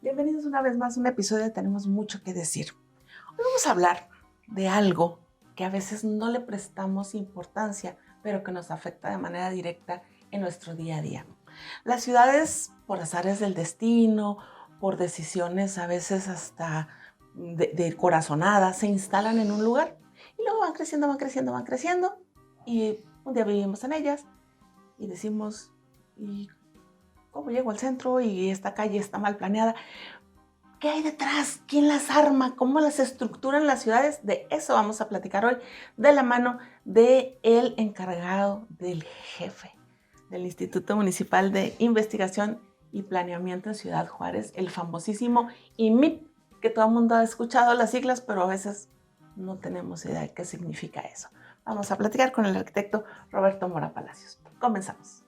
Bienvenidos una vez más a un episodio de Tenemos Mucho que Decir. Hoy vamos a hablar de algo que a veces no le prestamos importancia, pero que nos afecta de manera directa en nuestro día a día. Las ciudades, por azares del destino, por decisiones a veces hasta de corazonadas, se instalan en un lugar y luego van creciendo, van creciendo, van creciendo y un día vivimos en ellas y decimos, ¿y cómo llego al centro? Y esta calle está mal planeada. ¿Qué hay detrás? ¿Quién las arma? ¿Cómo las estructuran las ciudades? De eso vamos a platicar hoy, de la mano del encargado, del jefe del Instituto Municipal de Investigación y Planeamiento en Ciudad Juárez, el famosísimo IMIP, que todo el mundo ha escuchado las siglas, pero a veces no tenemos idea de qué significa eso. Vamos a platicar con el arquitecto Roberto Mora Palacios. Comenzamos.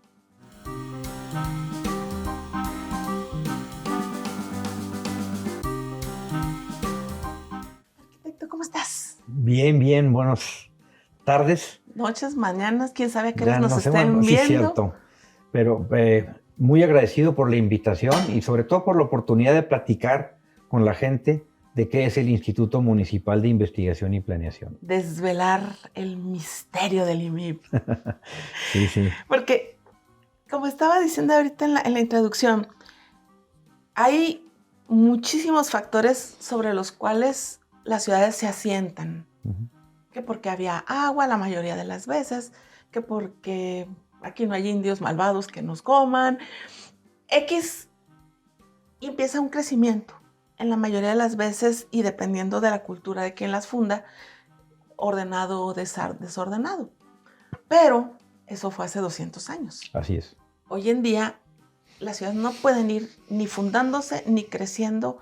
Arquitecto, ¿cómo estás? Bien, buenas tardes. Noches, mañanas, quién sabe a qué Ya nos no sé, estén bueno, sí es viendo. cierto, pero muy agradecido por la invitación y sobre todo por la oportunidad de platicar con la gente de qué es el Instituto Municipal de Investigación y Planeación. Desvelar el misterio del IMIP. Sí. Porque, como estaba diciendo ahorita en la introducción, hay muchísimos factores sobre los cuales las ciudades se asientan. Que porque había agua la mayoría de las veces, que porque aquí no hay indios malvados que nos coman. X, y empieza un crecimiento en la mayoría de las veces y dependiendo de la cultura de quien las funda, ordenado o desordenado. Pero eso fue hace 200 años. Así es. Hoy en día las ciudades no pueden ir ni fundándose ni creciendo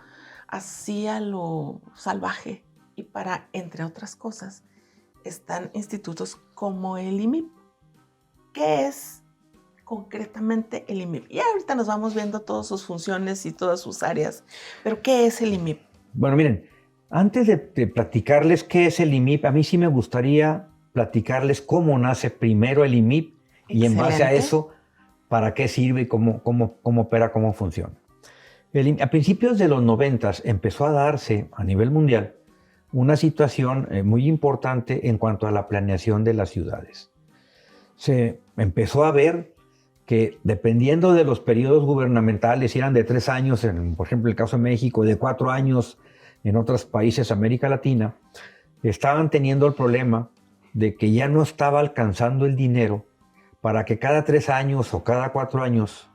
así a lo salvaje. Y para, entre otras cosas, están institutos como el IMIP. ¿Qué es concretamente el IMIP? Y ahorita nos vamos viendo todas sus funciones y todas sus áreas. Pero ¿qué es el IMIP? Bueno, miren, antes de platicarles qué es el IMIP, a mí sí me gustaría platicarles cómo nace primero el IMIP y en base a eso, para qué sirve y cómo opera, cómo funciona. A principios de los 90 empezó a darse a nivel mundial una situación muy importante en cuanto a la planeación de las ciudades. Se empezó a ver que dependiendo de los periodos gubernamentales, si eran de 3 años, por ejemplo el caso de México, de 4 años en otros países de América Latina, estaban teniendo el problema de que ya no estaba alcanzando el dinero para que cada 3 años o cada 4 años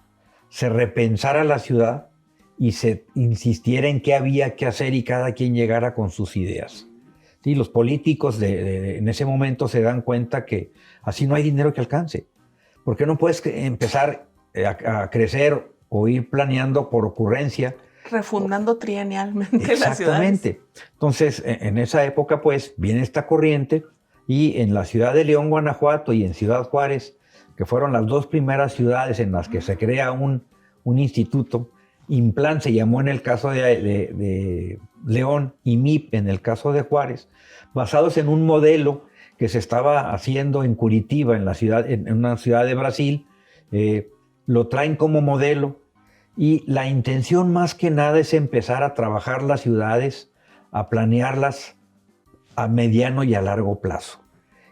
se repensara la ciudad y se insistiera en qué había que hacer y cada quien llegara con sus ideas. Sí, los políticos en ese momento se dan cuenta que así no hay dinero que alcance. ¿Por qué no puedes empezar a crecer o ir planeando por ocurrencia? Refundando trienialmente las ciudades. Exactamente. Entonces, en esa época, pues, viene esta corriente y en la ciudad de León, Guanajuato y en Ciudad Juárez, que fueron las dos primeras ciudades en las que se crea un instituto, IMPLAN se llamó en el caso de León y MIP en el caso de Juárez, basados en un modelo que se estaba haciendo en Curitiba, en una ciudad de Brasil. Lo traen como modelo y la intención más que nada es empezar a trabajar las ciudades, a planearlas a mediano y a largo plazo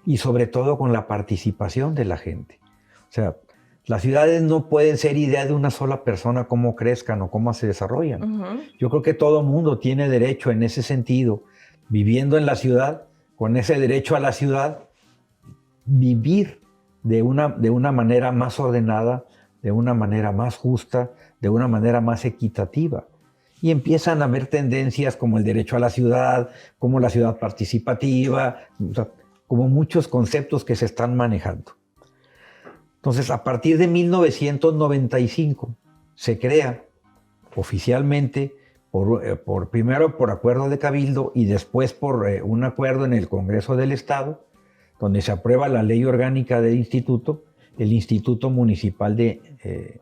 y sobre todo con la participación de la gente. O sea, las ciudades no pueden ser idea de una sola persona cómo crezcan o cómo se desarrollan. Yo creo que todo mundo tiene derecho en ese sentido, viviendo en la ciudad, con ese derecho a la ciudad, vivir de una manera más ordenada, de una manera más justa, de una manera más equitativa. Y empiezan a haber tendencias como el derecho a la ciudad, como la ciudad participativa, o sea, como muchos conceptos que se están manejando. Entonces, a partir de 1995 se crea oficialmente, primero por acuerdo de Cabildo y después por un acuerdo en el Congreso del Estado, donde se aprueba la ley orgánica del instituto, el Instituto Municipal de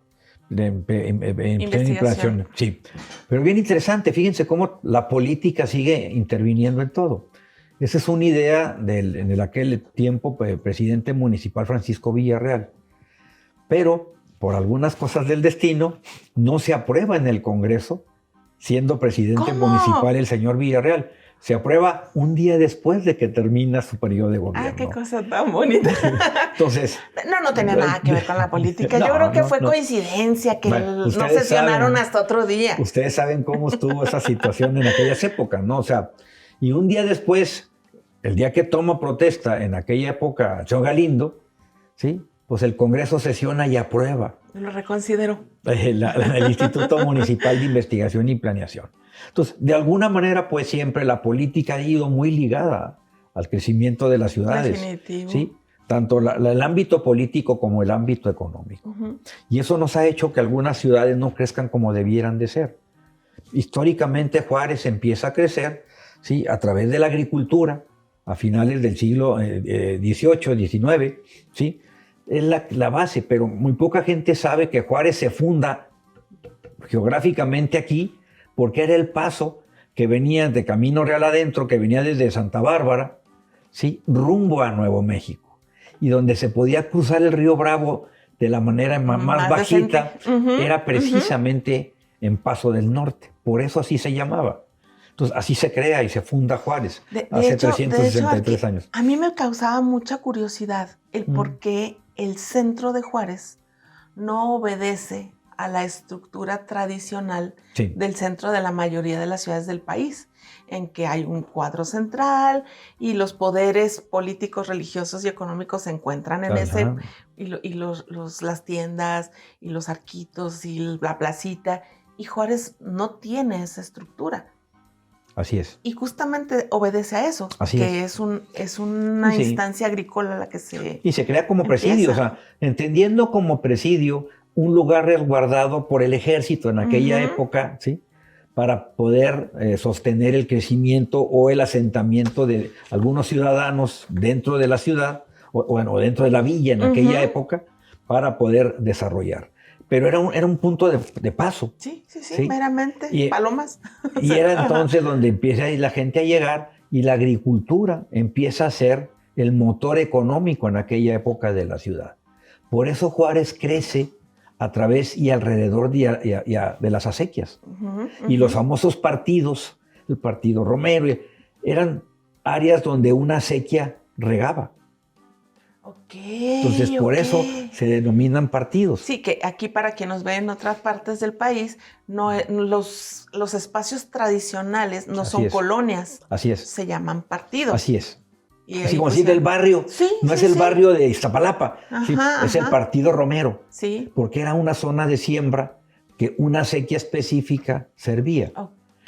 Investigación. Sí, pero bien interesante, fíjense cómo la política sigue interviniendo en todo. Esa es una idea en aquel tiempo presidente municipal Francisco Villarreal. Pero por algunas cosas del destino no se aprueba en el Congreso siendo presidente ¿Cómo? municipal el señor Villarreal. Se aprueba un día después de que termina su periodo de gobierno. Ah, qué cosa tan bonita. Entonces, no tenía nada que ver con la política. Yo creo que fue coincidencia que bueno, no sesionaron hasta otro día. Ustedes saben cómo estuvo esa situación en aquellas épocas, ¿no? O sea, y un día después, el día que toma protesta en aquella época Joe Galindo, ¿sí? Pues el Congreso sesiona y aprueba. Lo reconsidero. El Instituto Municipal de Investigación y Planeación. Entonces, de alguna manera, pues siempre la política ha ido muy ligada al crecimiento de las ciudades. Definitivo. ¿Sí? Tanto el ámbito político como el ámbito económico. Y eso nos ha hecho que algunas ciudades no crezcan como debieran de ser. Históricamente Juárez empieza a crecer, ¿sí? A través de la agricultura, a finales del siglo XVIII, XIX, ¿sí? Es la base, pero muy poca gente sabe que Juárez se funda geográficamente aquí porque era el paso que venía de Camino Real adentro, que venía desde Santa Bárbara, ¿sí? Rumbo a Nuevo México, y donde se podía cruzar el río Bravo de la manera más bajita, era precisamente en Paso del Norte, por eso así se llamaba. Entonces así se crea y se funda Juárez hace 363 años. A mí me causaba mucha curiosidad el por qué el centro de Juárez no obedece a la estructura tradicional del centro de la mayoría de las ciudades del país, en que hay un cuadro central y los poderes políticos, religiosos y económicos se encuentran en ese, y las tiendas y los arquitos y la placita, y Juárez no tiene esa estructura. Así es. Y justamente obedece a eso, es una instancia agrícola la que se y se crea como presidio, o sea, entendiendo como presidio un lugar resguardado por el ejército en aquella época, ¿sí? Para poder sostener el crecimiento o el asentamiento de algunos ciudadanos dentro de la ciudad, o dentro de la villa en aquella época, para poder desarrollar. Pero era un punto de paso. Sí, meramente, palomas. Y era entonces donde empieza la gente a llegar y la agricultura empieza a ser el motor económico en aquella época de la ciudad. Por eso Juárez crece a través y alrededor de las acequias. Y los famosos partidos, el partido Romero, eran áreas donde una acequia regaba. Entonces, por eso se denominan partidos. Sí, que aquí para quien nos ve en otras partes del país, los espacios tradicionales no son colonias. Así es. Se llaman partidos. Así es. Y así como decir el barrio, no es el barrio de Iztapalapa, es el partido Romero. Sí. Porque era una zona de siembra que una acequia específica servía.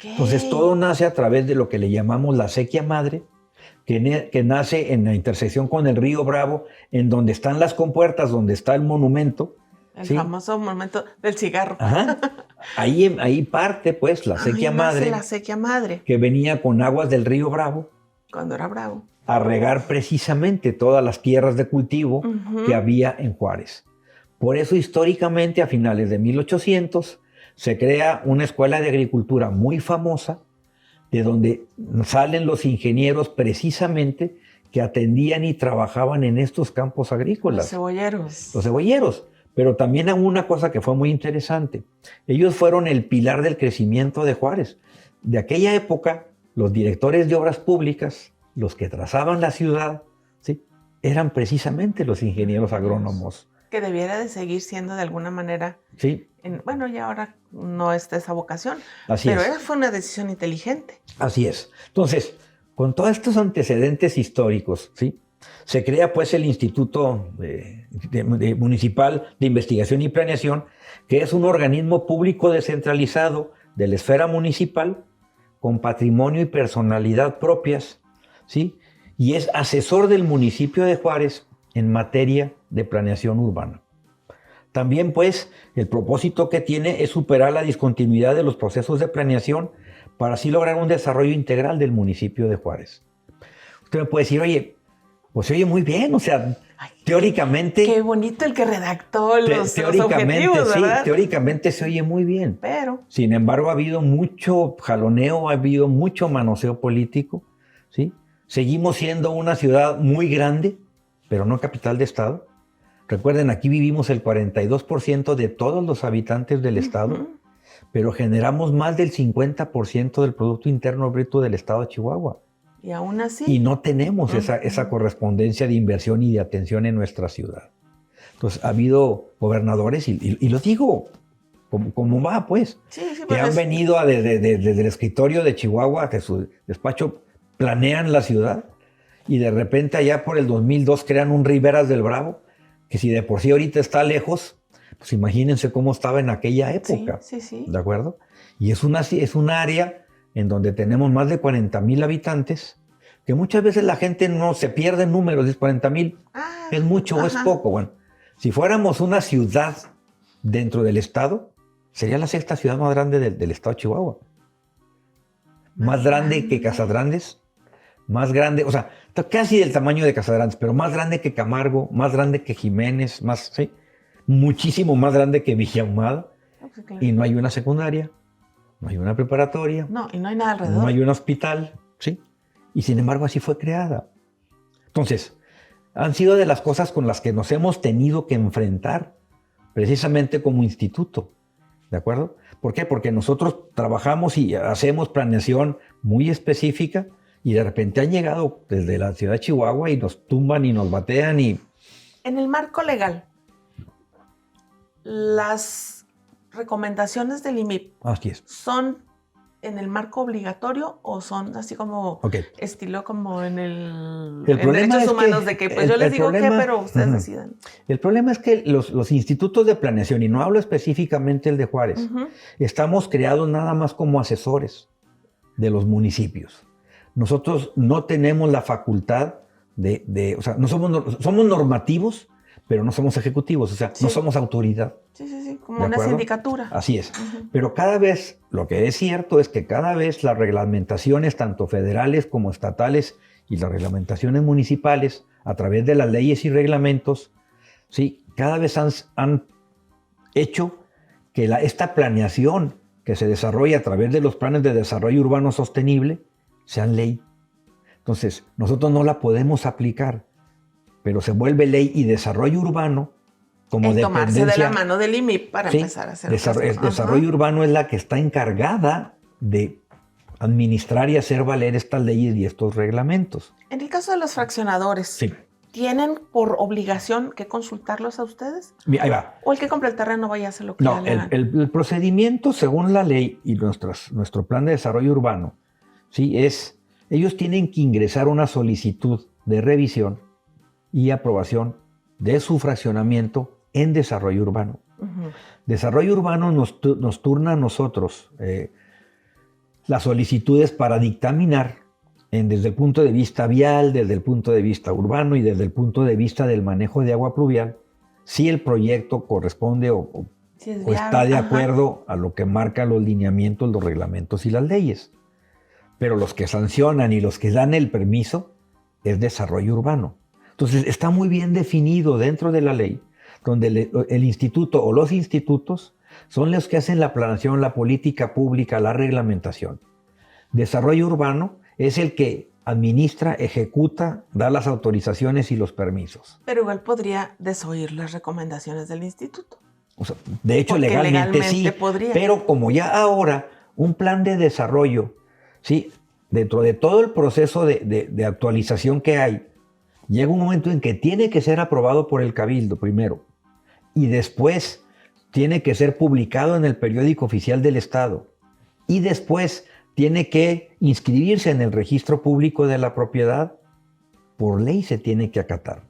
Entonces, todo nace a través de lo que le llamamos la acequia madre, que nace en la intersección con el río Bravo, en donde están las compuertas, donde está el monumento. El famoso monumento del cigarro. Ahí parte, pues, la acequia madre. La acequia madre. Que venía con aguas del río Bravo. Cuando era Bravo. A regar precisamente todas las tierras de cultivo que había en Juárez. Por eso, históricamente, a finales de 1800, se crea una escuela de agricultura muy famosa, de donde salen los ingenieros precisamente que atendían y trabajaban en estos campos agrícolas. Los cebolleros. Los cebolleros. Pero también una cosa que fue muy interesante. Ellos fueron el pilar del crecimiento de Juárez. De aquella época, los directores de obras públicas, los que trazaban la ciudad, ¿sí? Eran precisamente los ingenieros agrónomos. Que debiera de seguir siendo de alguna manera. Sí. Bueno, ya ahora no está esa vocación. Así pero es. Fue una decisión inteligente. Así es. Entonces, con todos estos antecedentes históricos, ¿sí? Se crea pues el Instituto Municipal de Investigación y Planeación, que es un organismo público descentralizado de la esfera municipal, con patrimonio y personalidad propias, ¿sí? Y es asesor del municipio de Juárez en materia de planeación urbana. También, pues, el propósito que tiene es superar la discontinuidad de los procesos de planeación para así lograr un desarrollo integral del municipio de Juárez. Usted me puede decir, oye, pues se oye muy bien, o sea, teóricamente... Qué bonito el que redactó los objetivos, ¿verdad? Sí, teóricamente se oye muy bien. Pero... Sin embargo, ha habido mucho jaloneo, ha habido mucho manoseo político, ¿sí? Seguimos siendo una ciudad muy grande, pero no capital de estado. Recuerden, aquí vivimos el 42% de todos los habitantes del estado, pero generamos más del 50% del Producto Interno Bruto del estado de Chihuahua. Y aún así. Y no tenemos esa correspondencia de inversión y de atención en nuestra ciudad. Entonces, ha habido gobernadores, y lo digo como va, pues, que han venido desde el escritorio de Chihuahua, de su despacho, planean la ciudad, y de repente allá por el 2002 crean un Riberas del Bravo, que si de por sí ahorita está lejos, pues imagínense cómo estaba en aquella época. Sí. ¿De acuerdo? Y es un área en donde tenemos más de 40,000 habitantes, que muchas veces la gente no se pierde en números, es 40,000, es mucho o es poco. Bueno, si fuéramos una ciudad dentro del estado, sería la sexta ciudad más grande del estado de Chihuahua. Más grande que Casagrandes, más grande, o sea, casi del tamaño de Casagrandes, pero más grande que Camargo, más grande que Jiménez, ¿sí? Muchísimo más grande que Villahumada. Okay, claro. Y no hay una secundaria, no hay una preparatoria. No, y no hay nada alrededor. No hay un hospital, ¿sí? Y sin embargo así fue creada. Entonces, han sido de las cosas con las que nos hemos tenido que enfrentar, precisamente como instituto. ¿De acuerdo? ¿Por qué? Porque nosotros trabajamos y hacemos planeación muy específica y de repente han llegado desde la ciudad de Chihuahua y nos tumban y nos batean y... En el marco legal, las recomendaciones del IMIP son en el marco obligatorio o son así como estilo como en derechos humanos de que pues yo les digo que pero ustedes decidan. El problema es que los institutos de planeación, y no hablo específicamente el de Juárez, estamos creados nada más como asesores de los municipios. Nosotros no tenemos la facultad o sea, no somos normativos, pero no somos ejecutivos, o sea, no somos autoridad. Sí, como una sindicatura. Así es. Pero cada vez, lo que es cierto es que cada vez las reglamentaciones, tanto federales como estatales, y las reglamentaciones municipales, a través de las leyes y reglamentos, ¿sí? Cada vez han hecho que esta planeación que se desarrolla a través de los planes de desarrollo urbano sostenible sean ley. Entonces, nosotros no la podemos aplicar, pero se vuelve ley y desarrollo urbano como tomarse de la mano del IMIP para empezar a hacer desarrollo urbano es la que está encargada de administrar y hacer valer estas leyes y estos reglamentos. En el caso de los fraccionadores, ¿tienen por obligación que consultarlos a ustedes? Ahí va. ¿O el que compra el terreno vaya a hacer lo que le hagan? El procedimiento según la ley y nuestro plan de desarrollo urbano, ellos tienen que ingresar una solicitud de revisión y aprobación de su fraccionamiento en desarrollo urbano. Desarrollo urbano nos turna a nosotros las solicitudes para dictaminar desde el punto de vista vial, desde el punto de vista urbano y desde el punto de vista del manejo de agua pluvial, si el proyecto corresponde o está de acuerdo a lo que marcan los lineamientos, los reglamentos y las leyes. Pero los que sancionan y los que dan el permiso es desarrollo urbano. Entonces está muy bien definido dentro de la ley, donde el instituto o los institutos son los que hacen la planeación, la política pública, la reglamentación. Desarrollo urbano es el que administra, ejecuta, da las autorizaciones y los permisos. Pero igual podría desoír las recomendaciones del instituto. O sea, de hecho, legalmente sí, podría. Pero como ya ahora un plan de desarrollo, dentro de todo el proceso de actualización que hay, llega un momento en que tiene que ser aprobado por el Cabildo primero y después tiene que ser publicado en el periódico oficial del Estado y después tiene que inscribirse en el registro público de la propiedad. Por ley se tiene que acatar.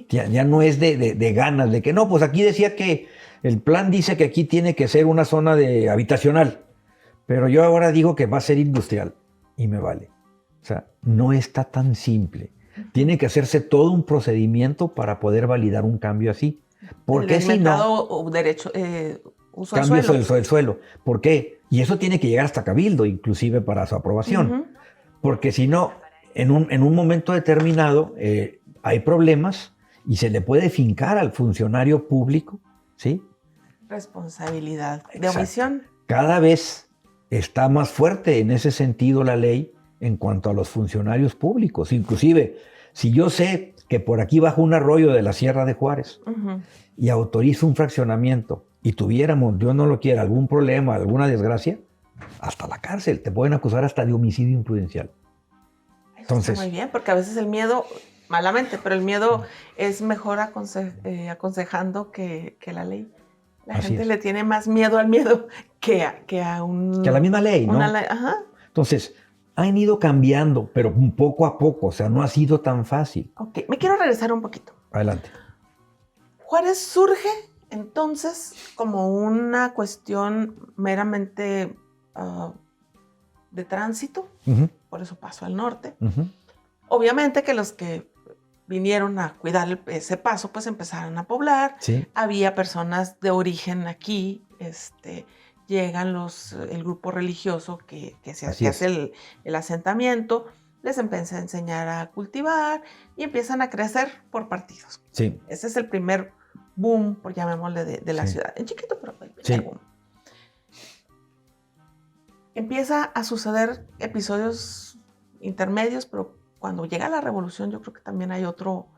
Ya no es de ganas, de que no, pues aquí decía que el plan dice que aquí tiene que ser una zona habitacional, pero yo ahora digo que va a ser industrial y me vale. O sea, no está tan simple. Tiene que hacerse todo un procedimiento para poder validar un cambio así. Porque si no, uso del suelo. ¿Por qué? Y eso tiene que llegar hasta Cabildo, inclusive para su aprobación. Porque si no, en un momento determinado hay problemas y se le puede fincar al funcionario público, ¿sí? Responsabilidad de omisión. Cada vez está más fuerte en ese sentido la ley en cuanto a los funcionarios públicos. Inclusive, si yo sé que por aquí baja un arroyo de la Sierra de Juárez y autorizo un fraccionamiento y tuviéramos, Dios no lo quiera, algún problema, alguna desgracia, hasta la cárcel. Te pueden acusar hasta de homicidio imprudencial. Entonces, está muy bien, porque a veces el miedo, malamente, pero el miedo es mejor aconsejando que la ley. La gente le tiene más miedo al miedo que a la misma ley, ¿no? Ajá. Entonces, han ido cambiando, pero poco a poco, o sea, no ha sido tan fácil. Ok, me quiero regresar un poquito. Adelante. Juárez surge entonces como una cuestión meramente de tránsito, por eso pasó al norte. Obviamente que los que vinieron a cuidar ese paso, pues empezaron a poblar. Sí. Había personas de origen aquí, llegan el grupo religioso que hace el asentamiento, les empieza a enseñar a cultivar y empiezan a crecer por partidos. Sí. Ese es el primer boom, por llamémosle, de la ciudad. En chiquito, pero el primer boom. Empieza a suceder episodios intermedios, pero cuando llega la revolución yo creo que también hay otro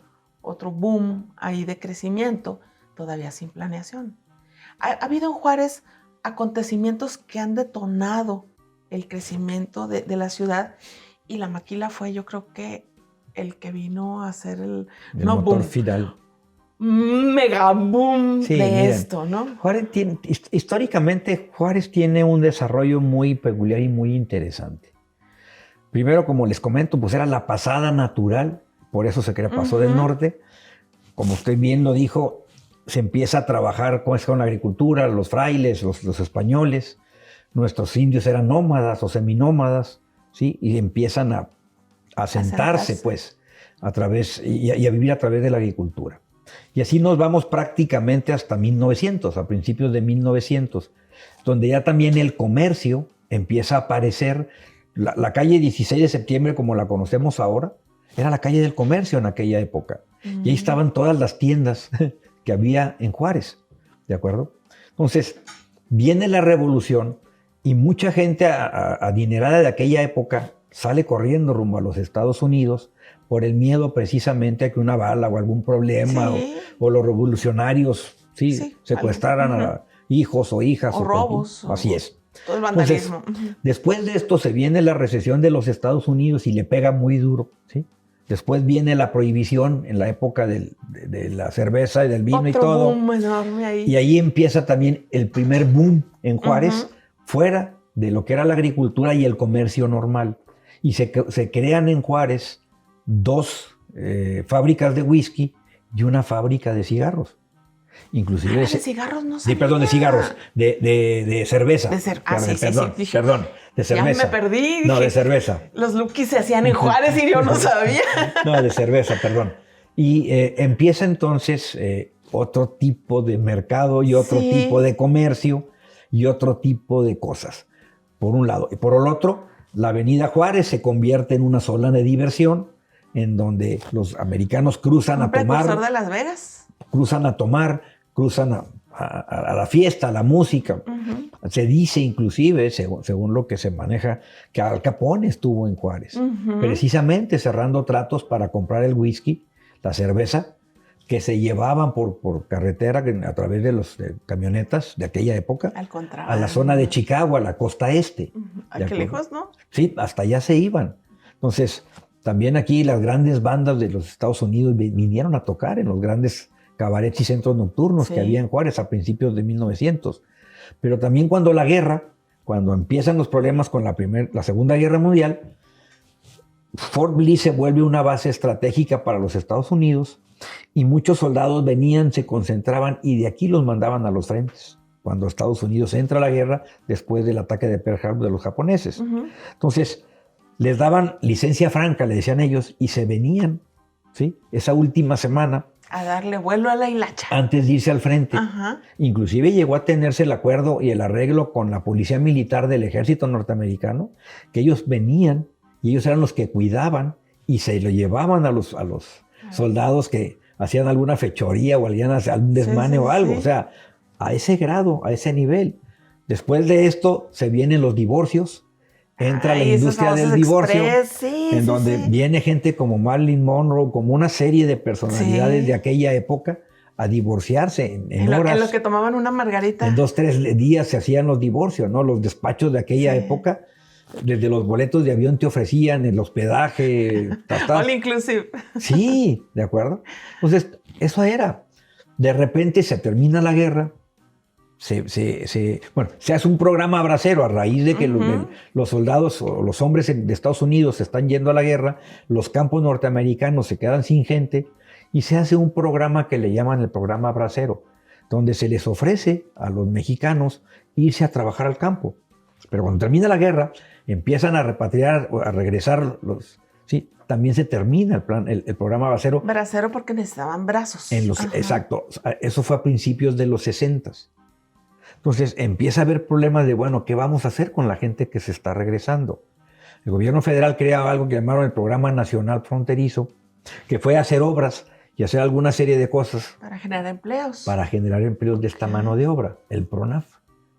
boom ahí de crecimiento, todavía sin planeación. Ha habido en Juárez acontecimientos que han detonado el crecimiento de la ciudad, y la maquila fue, yo creo que el que vino a hacer el motor boom final. Mega boom de esto, ¿no? Juárez históricamente Juárez tiene un desarrollo muy peculiar y muy interesante. Primero, como les comento, pues era la pasada natural, por eso se crea Paso del Norte. Como usted bien lo dijo, se empieza a trabajar con la agricultura, los frailes, los españoles. Nuestros indios eran nómadas o seminómadas, ¿sí? Y empiezan a asentarse, pues, a través, y a vivir a través de la agricultura. Y así nos vamos prácticamente hasta 1900, a principios de 1900, donde ya también el comercio empieza a aparecer. La calle 16 de septiembre, como la conocemos ahora, era la calle del comercio en aquella época. Y ahí estaban todas las tiendas que había en Juárez, ¿de acuerdo? Entonces, viene la revolución y mucha gente adinerada de aquella época sale corriendo rumbo a los Estados Unidos por el miedo precisamente a que una bala o algún problema o los revolucionarios secuestraran a hijos o hijas. O robos. Así es. Todo el vandalismo. Entonces, después de esto se viene la recesión de los Estados Unidos y le pega muy duro, ¿sí? Después viene la prohibición en la época de la cerveza y del vino. Otro y todo. Boom enorme ahí. Y ahí empieza también el primer boom en Juárez, fuera de lo que era la agricultura y el comercio normal. Y se crean en Juárez 2 fábricas de whisky y una fábrica de cigarros. Inclusive de cigarros no sabía. Perdón, de cigarros, de cerveza. Perdón, de cerveza. Ya me perdí. No, de cerveza. Los Lukis se hacían en Juárez y yo no sabía. No, de cerveza, perdón. Y empieza entonces otro tipo de mercado y otro tipo de comercio y otro tipo de cosas, por un lado. Y por el otro, la avenida Juárez se convierte en una zona de diversión en donde los americanos cruzan a tomar. ¿Un precursor de Las Vegas? Cruzan a tomar, cruzan a la fiesta, a la música. Se dice inclusive, según lo que se maneja, que Al Capone estuvo en Juárez, precisamente cerrando tratos para comprar el whisky, la cerveza, que se llevaban por carretera a través de las camionetas de aquella época, a la zona de Chicago, a la costa este. Qué lejos, ¿no? Sí, hasta allá se iban. Entonces, también aquí las grandes bandas de los Estados Unidos vinieron a tocar en los grandes cabarets y centros nocturnos que había en Juárez a principios de 1900. Pero también cuando empiezan los problemas con la Segunda Guerra Mundial, Fort Bliss se vuelve una base estratégica para los Estados Unidos y muchos soldados venían, se concentraban y de aquí los mandaban a los frentes cuando Estados Unidos entra a la guerra después del ataque de Pearl Harbor de los japoneses. Entonces, les daban licencia franca, le decían ellos, y se venían, ¿sí? Esa última semana a darle vuelo a la hilacha. Antes de irse al frente. Inclusive llegó a tenerse el acuerdo y el arreglo con la policía militar del ejército norteamericano, que ellos venían y ellos eran los que cuidaban y se lo llevaban a los soldados que hacían alguna fechoría o algún desmane o algo. O sea, a ese grado, a ese nivel. Después de esto se vienen los divorcios. Entra la industria del divorcio, donde viene gente como Marilyn Monroe, como una serie de personalidades de aquella época a divorciarse en En horas. lo que tomaban una margarita. En 2, 3 días se hacían los divorcios, ¿no? Los despachos de aquella época, desde los boletos de avión te ofrecían el hospedaje. All inclusive. Sí, ¿de acuerdo? Entonces, eso era. De repente se termina la guerra, se hace un programa bracero a raíz de que los soldados o los hombres de Estados Unidos se están yendo a la guerra, los campos norteamericanos se quedan sin gente y se hace un programa que le llaman el programa bracero, donde se les ofrece a los mexicanos irse a trabajar al campo. Pero cuando termina la guerra, empiezan a repatriar, a regresar los... Sí, también se termina el programa bracero. Bracero porque necesitaban brazos. Exacto, eso fue a principios de los 60. Entonces empieza a haber problemas de, bueno, ¿qué vamos a hacer con la gente que se está regresando? El gobierno federal crea algo que llamaron el Programa Nacional Fronterizo, que fue hacer obras y hacer alguna serie de cosas. Para generar empleos. Para generar empleos de esta mano de obra, el PRONAF.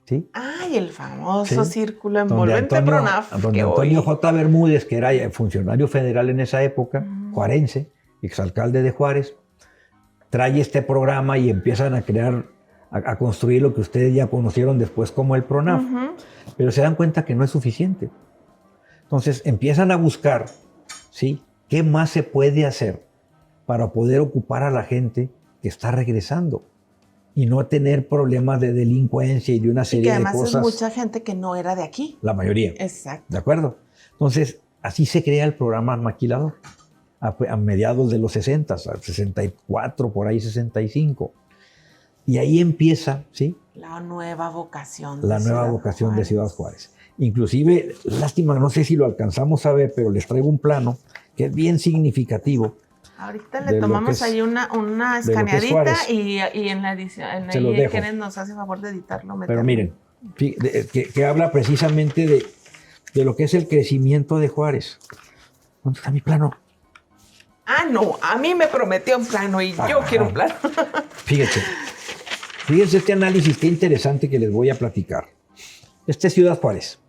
¿Sí? Ay, el famoso círculo envolvente PRONAF. Donde Antonio J. Bermúdez, que era funcionario federal en esa época, juarense, exalcalde de Juárez, trae este programa y empiezan a crear, a construir lo que ustedes ya conocieron después como el PRONAF. Pero se dan cuenta que no es suficiente. Entonces empiezan a buscar, ¿sí?, qué más se puede hacer para poder ocupar a la gente que está regresando y no tener problemas de delincuencia y de una serie de cosas. Y que además es mucha gente que no era de aquí. La mayoría. Exacto. ¿De acuerdo? Entonces, así se crea el programa Maquilador a mediados de los 60, 64, por ahí 65. Y ahí empieza, ¿sí?, la nueva vocación. La nueva vocación de Ciudad Juárez. Inclusive, lástima, no sé si lo alcanzamos a ver, pero les traigo un plano que es bien significativo. Ahorita le tomamos ahí una escaneadita y en la edición, ahí Kenneth nos hace favor de editarlo. Pero miren, que habla precisamente de lo que es el crecimiento de Juárez. ¿Dónde está mi plano? Ah, no, a mí me prometió un plano y yo quiero un plano. Fíjense este análisis, qué interesante que les voy a platicar. Este es Ciudad Juárez,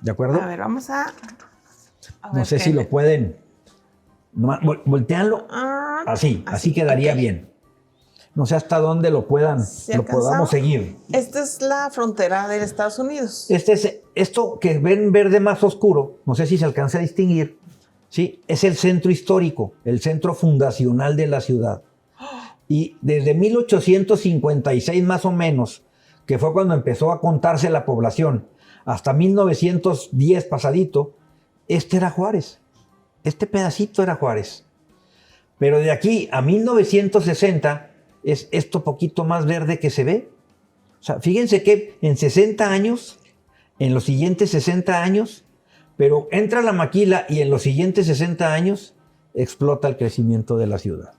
¿de acuerdo? A ver, vamos a ver, no sé si lo pueden... Voltearlo así quedaría bien. No sé hasta dónde lo podamos seguir. Esta es la frontera de Estados Unidos. Esto que ven verde más oscuro, no sé si se alcanza a distinguir, ¿sí?, es el centro histórico, el centro fundacional de la ciudad. Y desde 1856 más o menos, que fue cuando empezó a contarse la población, hasta 1910 pasadito, este era Juárez. Este pedacito era Juárez. Pero de aquí a 1960 es esto poquito más verde que se ve. O sea, fíjense que en 60 años, en los siguientes 60 años, pero entra la maquila y en los siguientes 60 años explota el crecimiento de la ciudad.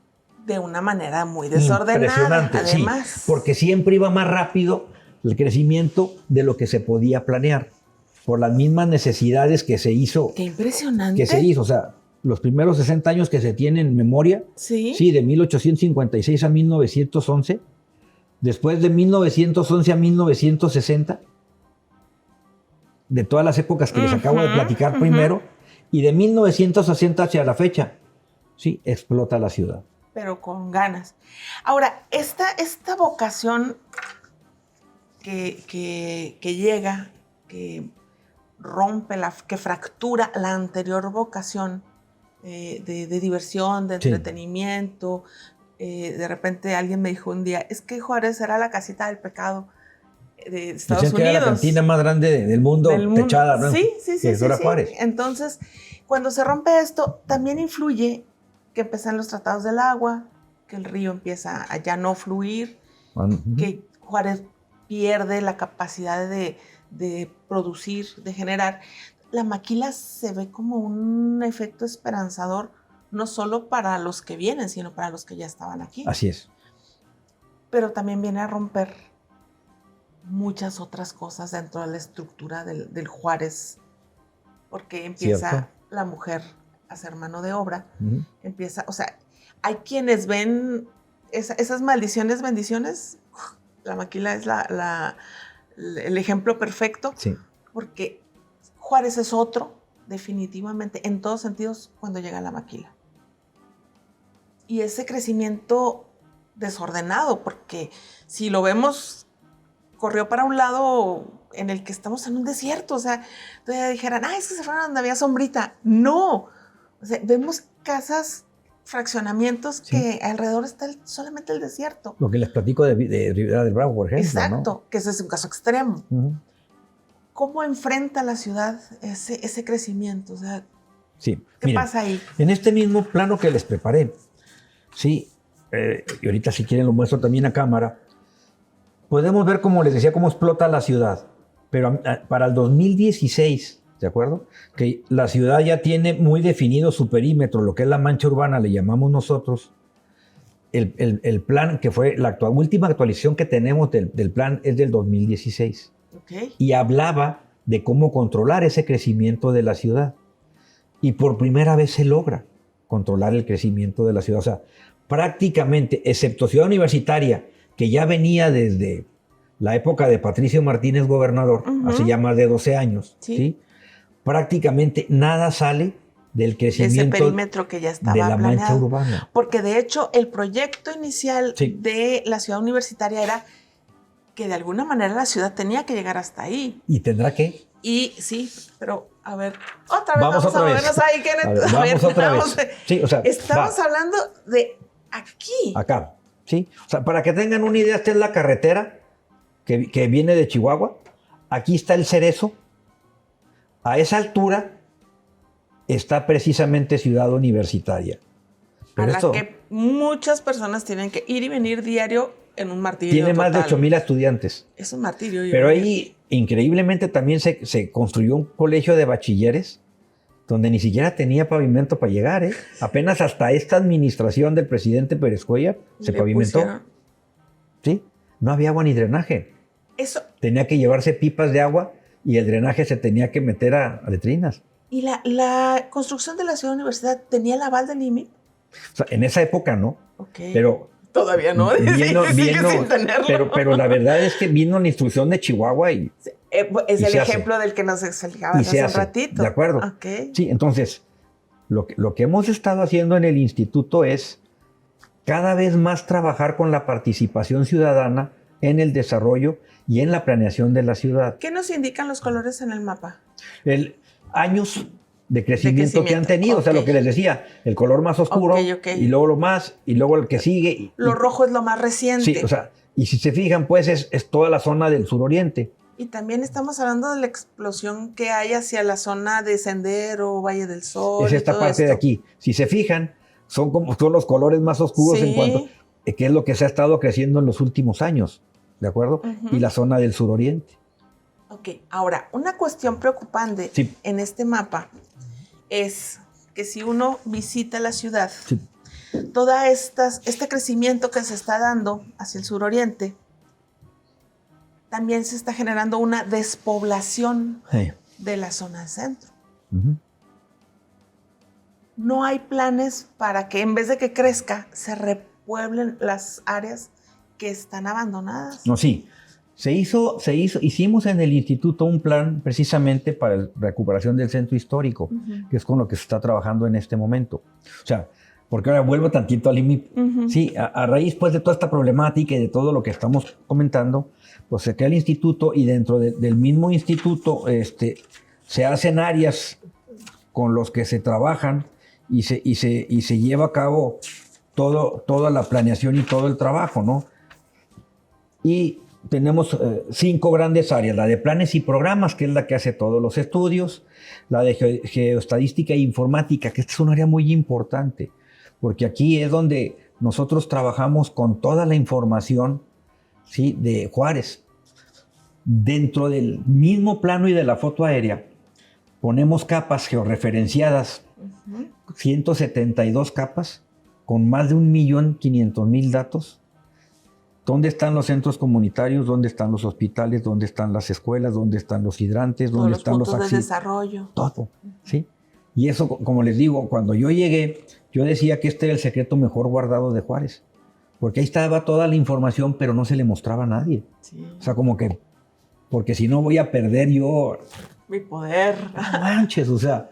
De una manera muy desordenada. Impresionante, además. Sí, porque siempre iba más rápido el crecimiento de lo que se podía planear, por las mismas necesidades que se hizo. ¡Qué impresionante! Que se hizo, o sea, los primeros 60 años que se tienen en memoria, sí, de 1856 a 1911, después de 1911 a 1960, de todas las épocas que les acabo de platicar primero, y de 1960 hacia la fecha, sí, explota la ciudad. Pero con ganas. Ahora, esta vocación que llega, que rompe, que fractura la anterior vocación de diversión, de entretenimiento. De repente alguien me dijo un día, es que Juárez era la casita del pecado de Estados Unidos. Que era la cantina más grande del mundo, techada, ¿no? Sí. Juárez. Entonces, cuando se rompe esto, también influye que empiezan los tratados del agua, que el río empieza a ya no fluir, que Juárez pierde la capacidad de producir, de generar. La maquila se ve como un efecto esperanzador, no solo para los que vienen, sino para los que ya estaban aquí. Así es. Pero también viene a romper muchas otras cosas dentro de la estructura del Juárez, porque empieza la mujer a ser mano de obra, empieza, o sea, hay quienes ven esas maldiciones, bendiciones. La maquila es el ejemplo perfecto, porque Juárez es otro, definitivamente, en todos sentidos, cuando llega la maquila. Y ese crecimiento desordenado, porque si lo vemos, corrió para un lado en el que estamos en un desierto. O sea, todavía dijeran, es que se fueron donde había sombrita. No. O sea, vemos casas, fraccionamientos que alrededor está solamente el desierto. Lo que les platico de Ribera del Bravo, por ejemplo. Exacto, ¿no? que ese es un caso extremo. ¿Cómo enfrenta la ciudad ese crecimiento? O sea, ¿qué pasa ahí? En este mismo plano que les preparé, y ahorita si quieren lo muestro también a cámara, podemos ver, como les decía, cómo explota la ciudad. Pero para el 2016, ¿de acuerdo? Que la ciudad ya tiene muy definido su perímetro, lo que es la mancha urbana, le llamamos nosotros. El plan, que fue la última actualización que tenemos del plan, es del 2016. Okay. Y hablaba de cómo controlar ese crecimiento de la ciudad. Y por primera vez se logra controlar el crecimiento de la ciudad. O sea, prácticamente, excepto Ciudad Universitaria, que ya venía desde la época de Patricio Martínez gobernador, hace ya más de 12 años, ¿sí? Prácticamente nada sale del crecimiento, ese perímetro que ya estaba de la planeado, mancha urbana. Porque de hecho el proyecto inicial de la Ciudad Universitaria era que de alguna manera la ciudad tenía que llegar hasta ahí. ¿Y tendrá que? Y sí, pero a ver, otra vez vamos a movernos ahí, Kenneth. Vamos otra vez. Sí, o sea, estamos hablando de aquí. Acá, ¿sí? O sea, para que tengan una idea, esta es la carretera que viene de Chihuahua. Aquí está el Cerezo. A esa altura está precisamente Ciudad Universitaria. Pero a la que muchas personas tienen que ir y venir diario en un martirio Tiene total. Más de 8,000 estudiantes. Es un martirio. Pero ahí, increíblemente, también se construyó un colegio de bachilleres donde ni siquiera tenía pavimento para llegar. Apenas hasta esta administración del presidente Pérez Cuellar se pavimentó. ¿Sí? No había agua ni drenaje. Eso. Tenía que llevarse pipas de agua y el drenaje se tenía que meter a letrinas. ¿Y la construcción de la Ciudad Universidad tenía el aval del IMIP? O sea, en esa época no. Okay. Pero todavía no. Vino, sin tenerlo. Pero la verdad es que vino la instrucción de Chihuahua y es el ejemplo del que nos explicaba hace un ratito. De acuerdo. Okay. Sí, entonces, lo que hemos estado haciendo en el instituto es cada vez más trabajar con la participación ciudadana en el desarrollo y en la planeación de la ciudad. ¿Qué nos indican los colores en el mapa? Años de crecimiento que han tenido. O sea, lo que les decía, el color más oscuro, y luego lo más, y luego el que sigue. Lo rojo es lo más reciente. Sí, o sea, y si se fijan, pues es toda la zona del suroriente. Y también estamos hablando de la explosión que hay hacia la zona de Sendero, Valle del Sol. Es esta parte de aquí. Si se fijan, son los colores más oscuros en cuanto que es lo que se ha estado creciendo en los últimos años, ¿de acuerdo? Y la zona del suroriente. Ok, ahora, una cuestión preocupante en este mapa es que si uno visita la ciudad, todo este crecimiento que se está dando hacia el suroriente, también se está generando una despoblación de la zona del centro. No hay planes para que en vez de que crezca, se repueblen las áreas que están abandonadas. No, sí. Hicimos en el instituto un plan precisamente para la recuperación del centro histórico, que es con lo que se está trabajando en este momento. O sea, porque ahora vuelvo tantito al IMIP. Sí, a raíz pues de toda esta problemática y de todo lo que estamos comentando, pues se crea el instituto y dentro del mismo instituto se hacen áreas con los que se trabajan y se lleva a cabo toda la planeación y todo el trabajo, ¿no? Y tenemos 5 grandes áreas: la de planes y programas, que es la que hace todos los estudios; la de geoestadística e informática, que esta es un área muy importante, porque aquí es donde nosotros trabajamos con toda la información, ¿sí?, de Juárez. Dentro del mismo plano y de la foto aérea ponemos capas georreferenciadas, 172 capas, con más de 1.500.000 datos. ¿Dónde están los centros comunitarios? ¿Dónde están los hospitales? ¿Dónde están las escuelas? ¿Dónde están los hidrantes? ¿Dónde están los puntos de desarrollo? Todo, ¿sí? Y eso, como les digo, cuando yo llegué, yo decía que este era el secreto mejor guardado de Juárez, porque ahí estaba toda la información, pero no se le mostraba a nadie. Sí. O sea, como que, porque si no voy a perder yo mi poder. No manches, o sea,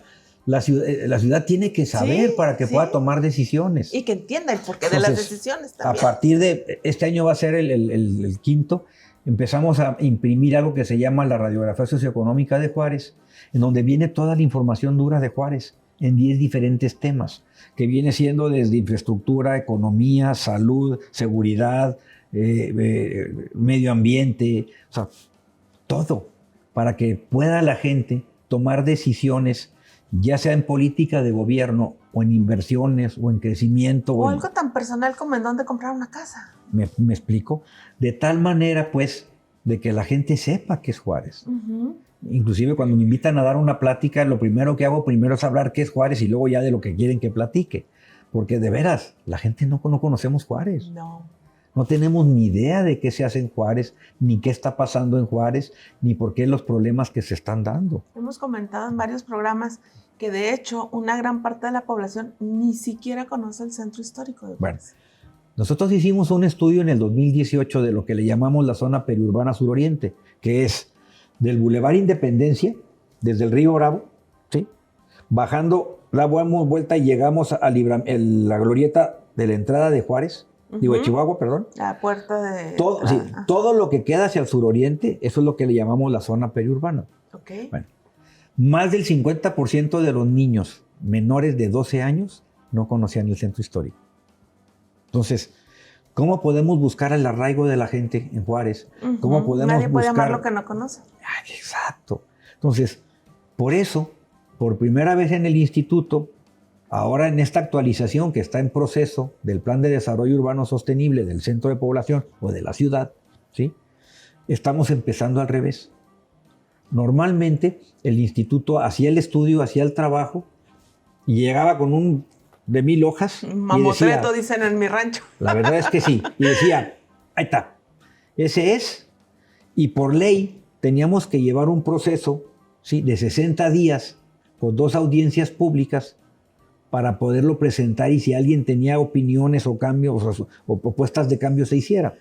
La ciudad tiene que saber Sí, para que sí. pueda tomar decisiones. Y que entienda el porqué de las Entonces, decisiones a también. partir de este año va a ser el quinto, empezamos a imprimir algo que se llama la radiografía socioeconómica de Juárez, en donde viene toda la información dura de Juárez en 10 diferentes temas, que viene siendo desde infraestructura, economía, salud, seguridad, medio ambiente, o sea, todo, para que pueda la gente tomar decisiones, ya sea en política de gobierno o en inversiones o en crecimiento. O algo tan personal como en dónde comprar una casa. Me explico. De tal manera, pues, de que la gente sepa qué es Juárez. Inclusive cuando me invitan a dar una plática, lo primero que hago primero es hablar qué es Juárez y luego ya de lo que quieren que platique. Porque de veras, la gente no conocemos Juárez. No tenemos ni idea de qué se hace en Juárez, ni qué está pasando en Juárez, ni por qué los problemas que se están dando. Hemos comentado en varios programas que de hecho una gran parte de la población ni siquiera conoce el centro histórico de Juárez. Bueno, nosotros hicimos un estudio en el 2018 de lo que le llamamos la zona periurbana suroriente, que es del Boulevard Independencia, desde el Río Bravo, ¿sí? Bajando, damos vuelta y llegamos a la glorieta de la entrada de Juárez, digo de Chihuahua, perdón. La puerta de... Todo lo que queda hacia el suroriente, eso es lo que le llamamos la zona periurbana. Okay. Bueno, más del 50% de los niños menores de 12 años no conocían el centro histórico. Entonces, ¿cómo podemos buscar el arraigo de la gente en Juárez? ¿Cómo podemos Nadie puede buscar amar lo que no conoce. Exacto. Entonces, por eso, por primera vez en el instituto, ahora en esta actualización que está en proceso del Plan de Desarrollo Urbano Sostenible del centro de población o de la ciudad, ¿sí? Estamos empezando al revés. Normalmente el instituto hacía el estudio, hacía el trabajo y llegaba con un de 1000 hojas. Mamotreto, dicen en mi rancho. La verdad es que sí. Y decía, ahí está, ese es. Y por ley teníamos que llevar un proceso, ¿sí?, de 60 días con 2 audiencias públicas para poderlo presentar y si alguien tenía opiniones o cambios o propuestas de cambio se hiciera.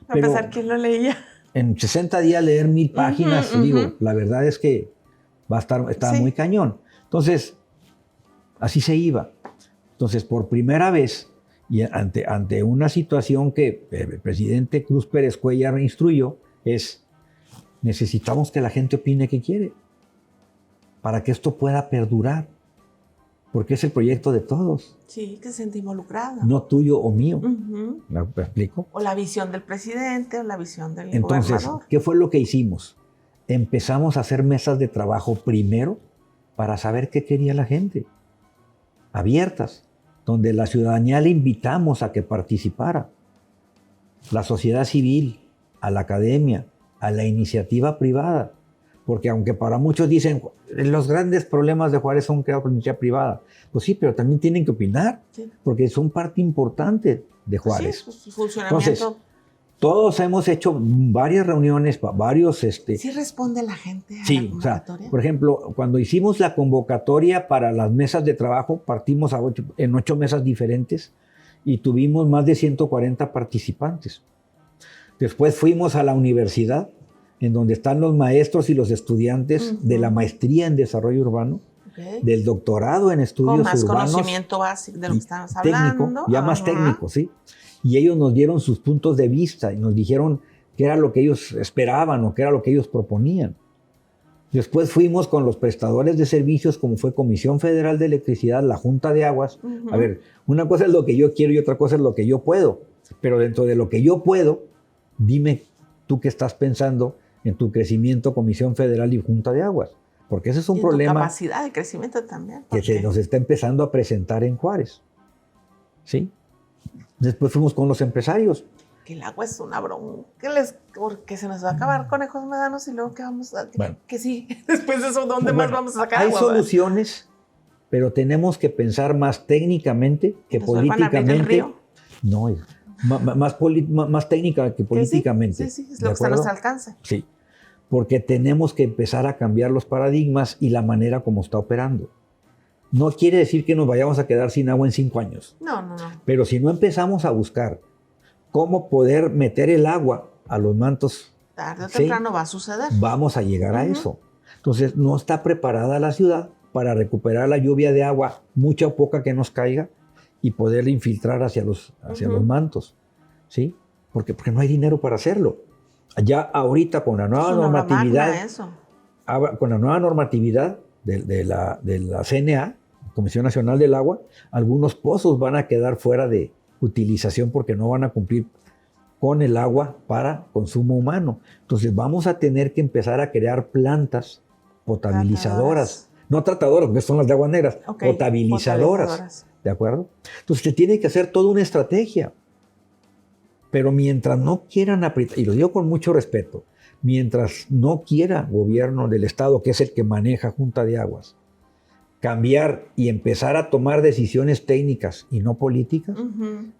A pesar quién lo leía. En 60 días leer 1000 páginas, digo, la verdad es que estaba muy cañón. Entonces, así se iba. Entonces, por primera vez, y ante una situación que el presidente Cruz Pérez Cuellar instruyó, necesitamos que la gente opine qué quiere para que esto pueda perdurar. Porque es el proyecto de todos. Sí, que se siente involucrado. No tuyo o mío. ¿Me explico? O la visión del presidente o la visión del Entonces, gobernador. ¿qué fue lo que hicimos? Empezamos a hacer mesas de trabajo primero para saber qué quería la gente. Abiertas, donde la ciudadanía le invitamos a que participara. La sociedad civil, a la academia, a la iniciativa privada. Porque aunque para muchos dicen, los grandes problemas de Juárez son creados por la iniciativa privada. Pues sí, pero también tienen que opinar, porque son parte importante de Juárez. Sí, su funcionamiento. Entonces, todos hemos hecho varias reuniones, varios... ¿Sí responde la gente a la convocatoria? O sea, por ejemplo, cuando hicimos la convocatoria para las mesas de trabajo, partimos en 8 mesas diferentes y tuvimos más de 140 participantes. Después fuimos a la universidad, en donde están los maestros y los estudiantes de la maestría en desarrollo urbano, del doctorado en estudios urbanos. Con más conocimiento básico de lo que estamos hablando. Técnico, ya más técnico, ¿sí? Y ellos nos dieron sus puntos de vista y nos dijeron qué era lo que ellos esperaban o qué era lo que ellos proponían. Después fuimos con los prestadores de servicios, como fue Comisión Federal de Electricidad, la Junta de Aguas. A ver, una cosa es lo que yo quiero y otra cosa es lo que yo puedo. Pero dentro de lo que yo puedo, dime tú qué estás pensando en tu crecimiento, Comisión Federal y Junta de Aguas. Porque ese es un problema. Tu capacidad de crecimiento también. Que se nos está empezando a presentar en Juárez. ¿Sí? Después fuimos con los empresarios. Que el agua es una broma. Porque se nos va a acabar conejos medanos y luego ¿qué vamos a...? Bueno, que sí, después de eso, ¿dónde más vamos a sacar hay agua? Hay soluciones, pero tenemos que pensar más técnicamente que políticamente. ¿El río? No, más técnica que políticamente. Sí, es lo que está a nuestro alcance. Sí, porque tenemos que empezar a cambiar los paradigmas y la manera como está operando. No quiere decir que nos vayamos a quedar sin agua en 5 años. No. Pero si no empezamos a buscar cómo poder meter el agua a los mantos, tarde o temprano va a suceder. Vamos a llegar a eso. Entonces, no está preparada la ciudad para recuperar la lluvia de agua, mucha o poca que nos caiga, y poderla infiltrar hacia los mantos, ¿sí? Porque no hay dinero para hacerlo. Ya ahorita con la nueva normatividad, con la nueva normatividad de la CNA, Comisión Nacional del Agua, algunos pozos van a quedar fuera de utilización porque no van a cumplir con el agua para consumo humano. Entonces vamos a tener que empezar a crear plantas potabilizadoras. No tratadoras, que son las de aguas negras, potabilizadoras. ¿De acuerdo? Entonces se tiene que hacer toda una estrategia. Pero mientras no quieran apretar, y lo digo con mucho respeto, mientras no quiera gobierno del Estado, que es el que maneja Junta de Aguas, cambiar y empezar a tomar decisiones técnicas y no políticas,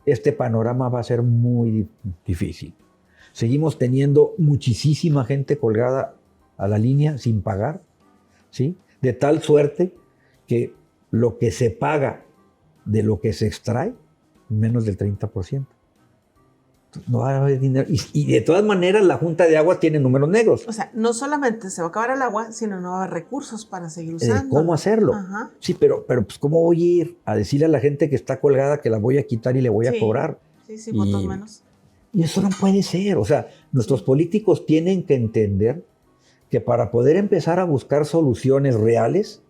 este panorama va a ser muy difícil. Seguimos teniendo muchísima gente colgada a la línea sin pagar, ¿sí? De tal suerte que lo que se paga de lo que se extrae, menos del 30%. No va a haber dinero. Y de todas maneras la Junta de Aguas tiene números negros. O sea, no solamente se va a acabar el agua, sino no va a haber recursos para seguir usando. ¿Cómo hacerlo? Sí, pero pues ¿cómo voy a ir a decirle a la gente que está colgada que la voy a quitar y le voy a cobrar? Sí, votos menos. Y eso no puede ser. O sea, nuestros políticos tienen que entender que para poder empezar a buscar soluciones reales,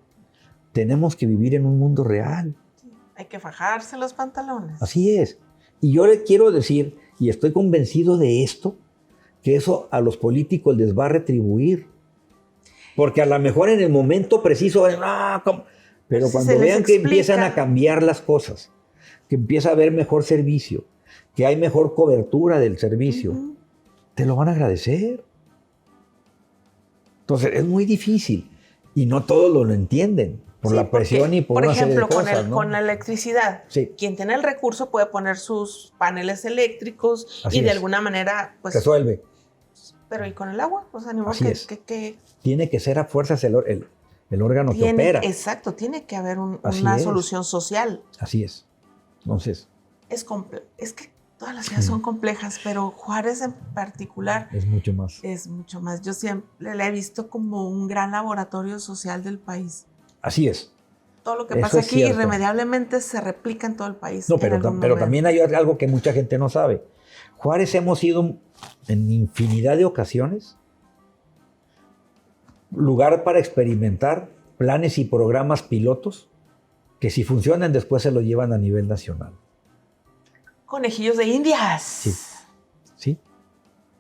tenemos que vivir en un mundo real. Sí, hay que fajarse los pantalones. Así es. Y yo le quiero decir, y estoy convencido de esto, que eso a los políticos les va a retribuir. Porque a lo mejor en el momento preciso, pero cuando vean que empiezan a cambiar las cosas, que empieza a haber mejor servicio, que hay mejor cobertura del servicio, te lo van a agradecer. Entonces es muy difícil y no todos lo entienden. Por la presión y por una serie de cosas, por ejemplo, con la electricidad, quien tiene el recurso puede poner sus paneles eléctricos y de alguna manera, pues... resuelve. Pero ¿y con el agua? O sea, ni modo que... Tiene que ser a fuerzas el órgano que opera. Exacto, tiene que haber una solución social. Así es. Entonces... Es que todas las ciudades son complejas, pero Juárez en particular... Es mucho más. Es mucho más. Yo siempre la he visto como un gran laboratorio social del país. Así es. Todo lo que pasa aquí irremediablemente se replica en todo el país. No, pero también hay algo que mucha gente no sabe. Juárez hemos sido en infinidad de ocasiones lugar para experimentar planes y programas pilotos que si funcionan después se lo llevan a nivel nacional. Conejillos de Indias. Sí.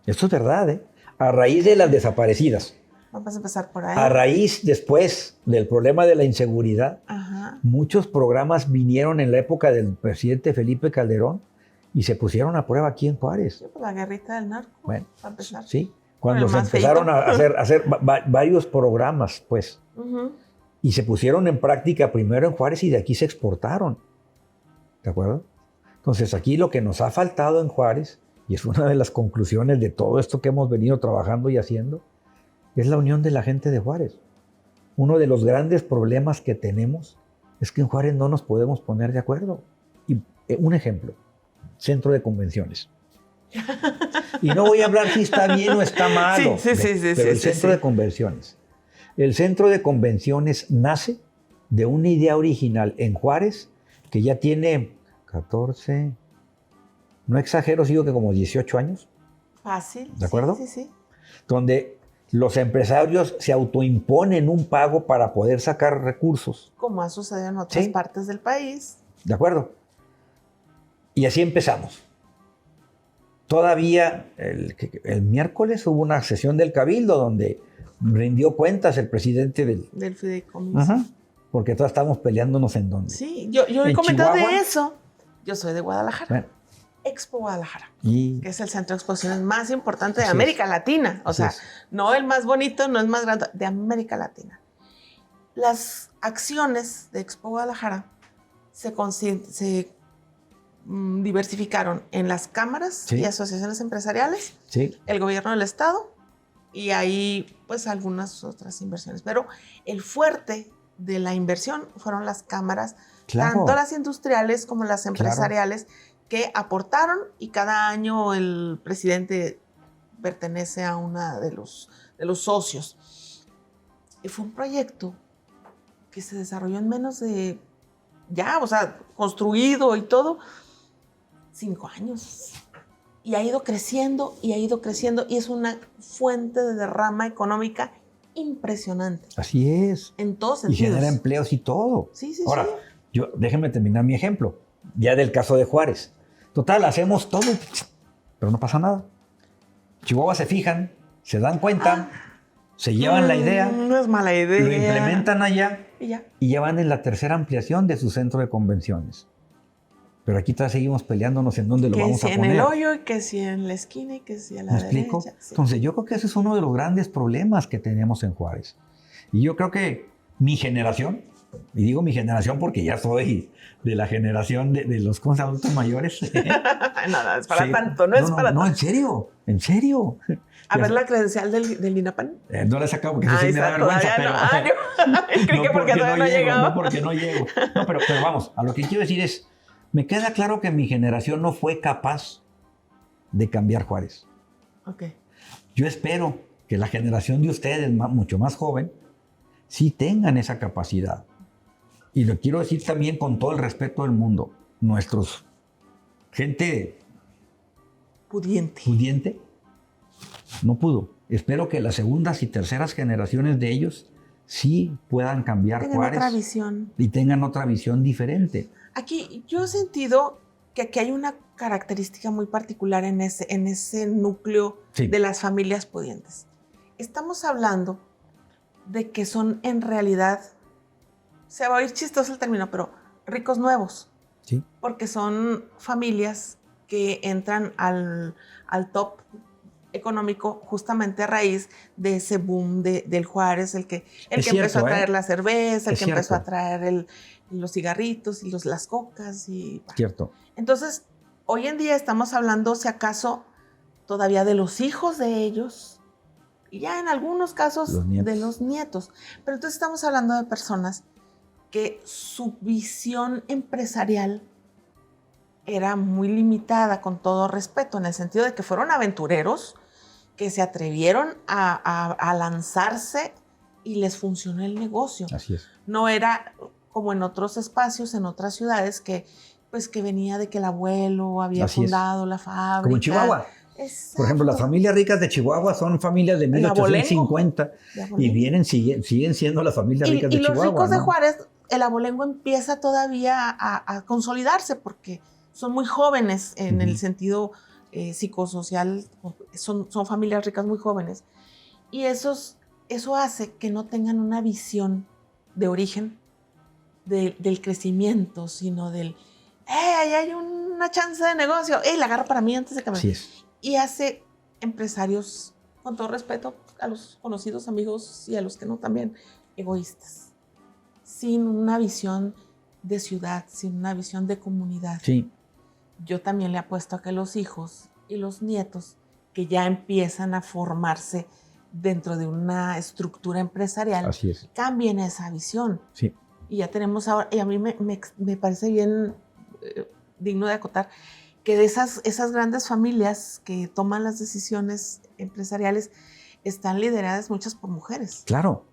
Esto es verdad, ¿eh? A raíz de las desaparecidas. Vamos a empezar por ahí. A raíz, después del problema de la inseguridad, muchos programas vinieron en la época del presidente Felipe Calderón y se pusieron a prueba aquí en Juárez. Sí, pues la guerrita del narco, para empezar. Sí, cuando se empezaron a hacer varios programas, pues. Y se pusieron en práctica primero en Juárez y de aquí se exportaron. ¿De acuerdo? Entonces aquí lo que nos ha faltado en Juárez, y es una de las conclusiones de todo esto que hemos venido trabajando y haciendo, es la unión de la gente de Juárez. Uno de los grandes problemas que tenemos es que en Juárez no nos podemos poner de acuerdo. Y un ejemplo, centro de convenciones. Y no voy a hablar si está bien o está malo, pero el centro de convenciones. El centro de convenciones nace de una idea original en Juárez que ya tiene 14, no exagero, digo que como 18 años. Fácil. ¿De acuerdo? Sí. Donde los empresarios se autoimponen un pago para poder sacar recursos. Como ha sucedido en otras partes del país. ¿De acuerdo? Y así empezamos. Todavía el miércoles hubo una sesión del Cabildo donde rindió cuentas el presidente del fideicomiso. Porque todos estamos peleándonos en dónde. Sí, yo he comentado de eso. Yo soy de Guadalajara. Bueno. Expo Guadalajara, que es el centro de exposiciones más importante de América Latina. O sea, no el más bonito, no el más grande, de América Latina. Las acciones de Expo Guadalajara se diversificaron en las cámaras y asociaciones empresariales, el gobierno del estado y ahí pues algunas otras inversiones. Pero el fuerte de la inversión fueron las cámaras, tanto las industriales como las empresariales, que aportaron y cada año el presidente pertenece a uno de los socios. Y fue un proyecto que se desarrolló en menos de, ya, o sea, construido y todo, 5 años. Y ha ido creciendo y ha ido creciendo y es una fuente de derrama económica impresionante. Así es. En todos Y sentidos. genera empleos y todo. Sí, sí, Ahora, sí. déjenme terminar mi ejemplo, ya del caso de Juárez. Total, hacemos todo, pero no pasa nada. Chihuahua se fijan, se dan cuenta, se llevan la idea, No es mala idea. lo implementan allá Y ya van en la tercera ampliación de su centro de convenciones. Pero aquí todavía seguimos peleándonos en dónde lo vamos a poner. Que si en el hoyo, y que si en la esquina, y que si a la ¿Me derecha. explico? Sí. Entonces yo creo que ese es uno de los grandes problemas que tenemos en Juárez. Y yo creo que mi generación, y digo mi generación porque ya soy de la generación de los adultos mayores. No, es para tanto, no es para tanto. No, en serio. A ver la credencial del INAPAN. No la he sacado porque sí me da vergüenza, pero... Creo que porque todavía no ha llegado. No porque no llego. No, pero vamos, a lo que quiero decir es, me queda claro que mi generación no fue capaz de cambiar Juárez. Okay. Yo espero que la generación de ustedes, mucho más joven, sí tengan esa capacidad. Y lo quiero decir también con todo el respeto del mundo. Nuestros gente pudiente no pudo. Espero que las segundas y terceras generaciones de ellos sí puedan cambiar tengan Juárez otra visión. Y tengan otra visión diferente. Aquí yo he sentido que aquí hay una característica muy particular en ese núcleo de las familias pudientes. Estamos hablando de que son en realidad, se va a oír chistoso el término, pero ricos nuevos. Sí. Porque son familias que entran al top económico justamente a raíz de ese boom del Juárez, el que empezó a traer la cerveza, el que empezó a traer los cigarritos y las cocas. Cierto. Entonces, hoy en día estamos hablando, si acaso, todavía de los hijos de ellos, y ya en algunos casos de los nietos. Pero entonces estamos hablando de personas que su visión empresarial era muy limitada, con todo respeto, en el sentido de que fueron aventureros, que se atrevieron a lanzarse y les funcionó el negocio. Así es. No era como en otros espacios, en otras ciudades, que venía de que el abuelo había fundado la fábrica. Como en Chihuahua. Exacto. Por ejemplo, las familias ricas de Chihuahua son familias de 1850 y siguen siendo las familias ricas de Chihuahua. Y los ricos de Juárez, el abolengo empieza todavía a consolidarse porque son muy jóvenes en el sentido psicosocial, son familias ricas muy jóvenes. Y eso hace que no tengan una visión de origen del crecimiento, sino del, ahí hay una chance de negocio, la agarro para mí antes de que me... Así es. Y hace empresarios, con todo respeto a los conocidos amigos y a los que no también, egoístas, sin una visión de ciudad, sin una visión de comunidad. Sí. Yo también le apuesto a que los hijos y los nietos que ya empiezan a formarse dentro de una estructura empresarial, cambien esa visión. Sí. Y ya tenemos ahora, y a mí me parece bien digno de acotar, que de esas grandes familias que toman las decisiones empresariales están lideradas muchas por mujeres. Claro.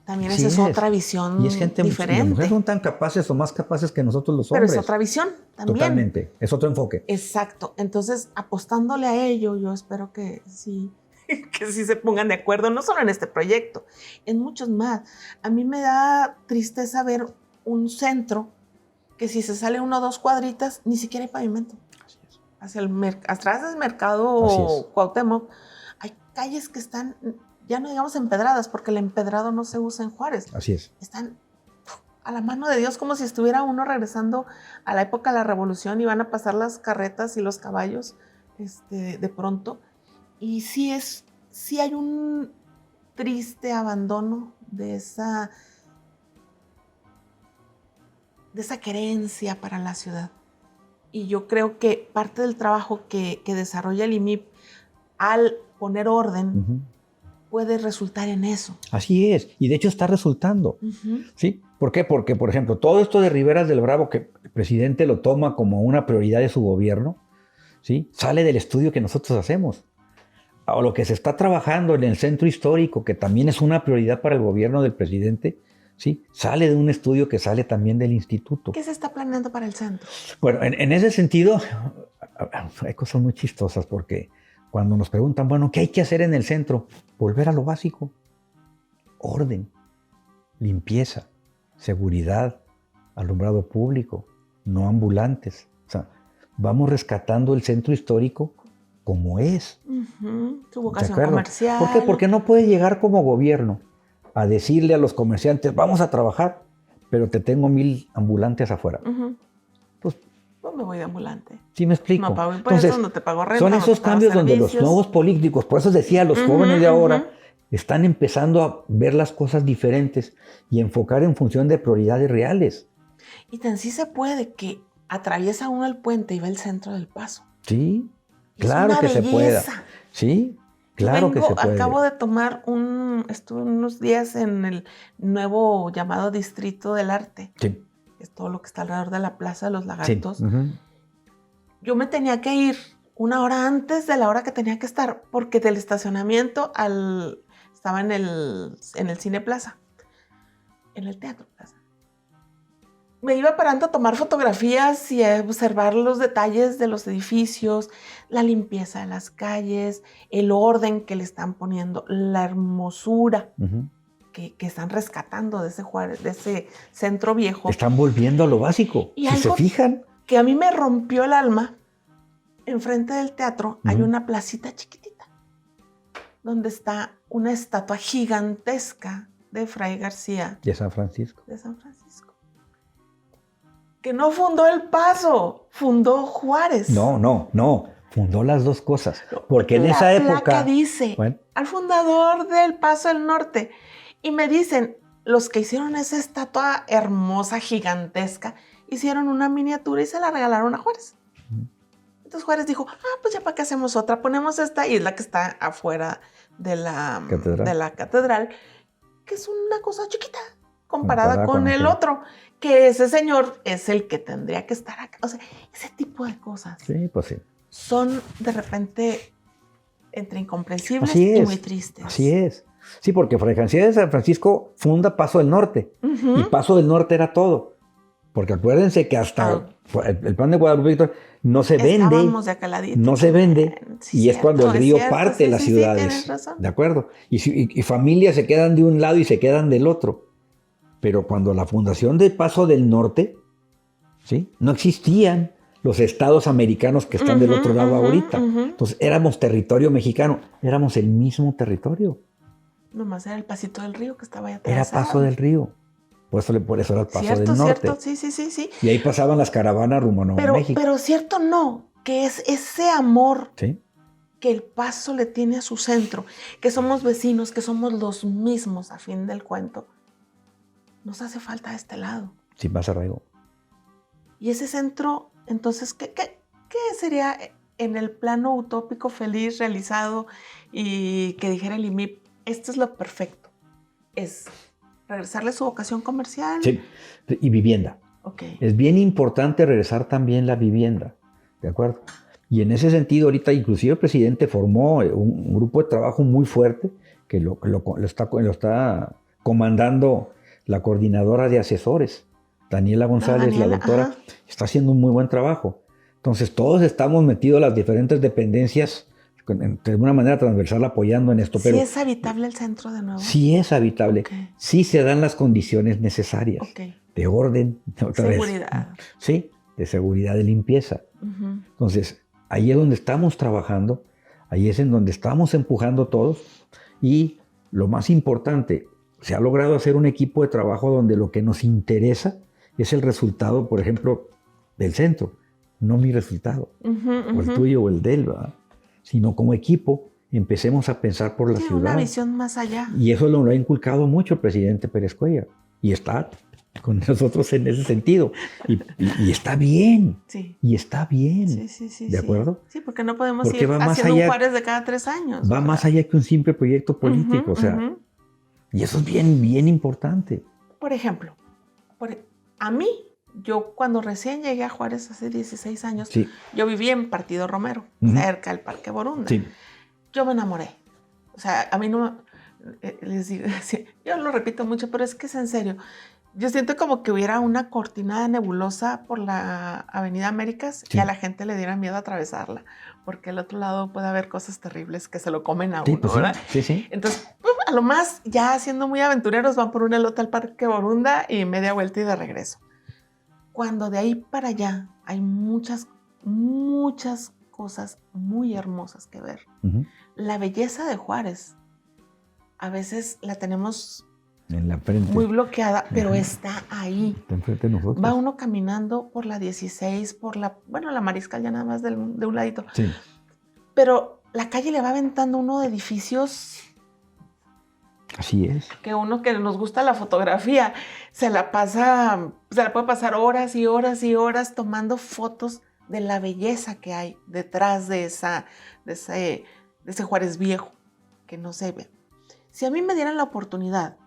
También esa es otra visión y es gente diferente. Las mujeres son tan capaces o más capaces que nosotros los hombres. Pero es otra visión también. Totalmente, es otro enfoque. Exacto. Entonces, apostándole a ello, yo espero que sí se pongan de acuerdo, no solo en este proyecto, en muchos más. A mí me da tristeza ver un centro que si se sale 1 o 2 cuadritas, ni siquiera hay pavimento. Así es. Atrás del mercado Cuauhtémoc, hay calles que están, ya no digamos empedradas, porque el empedrado no se usa en Juárez. Así es. Están a la mano de Dios, como si estuviera uno regresando a la época de la Revolución y van a pasar las carretas y los caballos de pronto. Y sí hay un triste abandono de esa querencia para la ciudad. Y yo creo que parte del trabajo que desarrolla el IMIP al poner orden puede resultar en eso. Así es, y de hecho está resultando. ¿Sí? ¿Por qué? Porque, por ejemplo, todo esto de Riberas del Bravo, que el presidente lo toma como una prioridad de su gobierno, ¿sí? Sale del estudio que nosotros hacemos. O lo que se está trabajando en el centro histórico, que también es una prioridad para el gobierno del presidente, ¿sí? Sale de un estudio que sale también del instituto. ¿Qué se está planeando para el centro? Bueno, en ese sentido, hay cosas muy chistosas porque cuando nos preguntan, bueno, ¿qué hay que hacer en el centro? Volver a lo básico. Orden, limpieza, seguridad, alumbrado público, no ambulantes. O sea, vamos rescatando el centro histórico como es. Su vocación comercial. ¿Por qué? Porque no puede llegar como gobierno a decirle a los comerciantes, vamos a trabajar, pero te tengo 1000 ambulantes afuera. Pues me voy de ambulante. ¿Sí me explico? No pago impuestos, Entonces, no te pago renta, son no esos te pago cambios donde los servicios. nuevos políticos, por eso decía, los jóvenes de ahora, están empezando a ver las cosas diferentes y enfocar en función de prioridades reales. Y tan sí se puede que atraviesa uno el puente y va al centro del Paso. Sí, claro que se pueda. Sí, claro que se puede. Acabo de tomar estuve unos días en el nuevo llamado Distrito del Arte. Sí. Es todo lo que está alrededor de la Plaza de los Lagartos. Sí. Yo me tenía que ir 1 hora antes de la hora que tenía que estar, porque del estacionamiento estaba en el Cine Plaza, en el Teatro Plaza. Me iba parando a tomar fotografías y a observar los detalles de los edificios, la limpieza de las calles, el orden que le están poniendo, la hermosura que están rescatando de ese Juárez, de ese centro viejo. Están volviendo a lo básico, y si se fijan. Que a mí me rompió el alma, enfrente del teatro hay una placita chiquitita, donde está una estatua gigantesca de Fray García. De San Francisco. De San Francisco. Que no fundó El Paso, fundó Juárez. No. Fundó las dos cosas. Porque en esa época... La placa dice, al fundador del Paso del Norte. Y me dicen, los que hicieron esa estatua hermosa, gigantesca, hicieron una miniatura y se la regalaron a Juárez. Entonces Juárez dijo, pues ya para qué hacemos otra, ponemos esta, y es la que está afuera de la catedral, que es una cosa chiquita comparada con el otro, que ese señor es el que tendría que estar acá. O sea, ese tipo de cosas. Sí, pues sí. Son de repente entre incomprensibles y muy tristes. Así es. Sí, porque Fray García de San Francisco funda Paso del Norte. Y Paso del Norte era todo. Porque acuérdense que hasta el plan de Guadalupe no se vende. De acá ladito. No se vende. Sí, y es cuando el río parte las ciudades. Tienes razón. ¿De acuerdo? Y familias se quedan de un lado y se quedan del otro. Pero cuando la fundación de Paso del Norte, ¿sí? No existían los estados americanos que están del otro lado ahorita. Entonces éramos territorio mexicano. Éramos el mismo territorio. Nomás era el pasito del río que estaba allá atrás. Era Paso del Río. Por eso era el Paso del Norte. Cierto, sí. Y ahí pasaban las caravanas rumbo a Nuevo México. Pero cierto no, que es ese amor ¿sí? que el Paso le tiene a su centro, que somos vecinos, que somos los mismos a fin del cuento. Nos hace falta a este lado. Sin más arraigo. Y ese centro, entonces, ¿qué sería en el plano utópico, feliz, realizado, y que dijera el IMIP, esto es lo perfecto? Es regresarle su vocación comercial. Sí, y vivienda. Okay. Es bien importante regresar también la vivienda, ¿de acuerdo? Y en ese sentido, ahorita inclusive el presidente formó un grupo de trabajo muy fuerte que lo está comandando la coordinadora de asesores, Daniela González, la doctora, está haciendo un muy buen trabajo. Entonces todos estamos metidos, las diferentes dependencias, de alguna manera transversal, apoyando en esto. Pero ¿sí es habitable el centro de nuevo? Sí es habitable. Okay. Sí se dan las condiciones necesarias de orden. Seguridad. Sí, de seguridad, de limpieza. Entonces, ahí es donde estamos trabajando, ahí es en donde estamos empujando todos, y lo más importante, se ha logrado hacer un equipo de trabajo donde lo que nos interesa es el resultado, por ejemplo, del centro, no mi resultado, o el tuyo o el de él, ¿verdad? Sino como equipo empecemos a pensar por la ciudad. Una visión más allá. Y eso lo ha inculcado mucho el presidente Pérez Cuellar, y está con nosotros en ese sentido. Y está bien. Sí. Y está bien. Sí. ¿De acuerdo? Sí, porque no podemos ir haciendo un Juárez de cada 3 años. Va más allá que un simple proyecto político. O sea, y eso es bien, bien importante. Por ejemplo, a mí, yo cuando recién llegué a Juárez hace 16 años, yo vivía en Partido Romero, cerca del Parque Borunda. Sí. Yo me enamoré. O sea, a mí no les digo, sí, yo lo repito mucho, pero es que es en serio. Yo siento como que hubiera una cortina de nebulosa por la Avenida Américas y a la gente le diera miedo atravesarla, porque al otro lado puede haber cosas terribles que se lo comen a Sí, uno, pues ¿verdad? sí, sí. Entonces, a lo más, ya siendo muy aventureros, van por un elote al Parque Borunda y media vuelta y de regreso. Cuando de ahí para allá hay muchas cosas muy hermosas que ver. Ujú. La belleza de Juárez, a veces la tenemos En la frente. muy bloqueada, pero Ajá. está ahí. Está enfrente de nosotros. Va uno caminando por la 16, la Mariscal ya nada más de un ladito. Sí. Pero la calle le va aventando uno de edificios. Así es. Que uno que nos gusta la fotografía, se la puede pasar horas y horas y horas tomando fotos de la belleza que hay detrás de ese Juárez viejo, que no se ve. Si a mí me dieran la oportunidad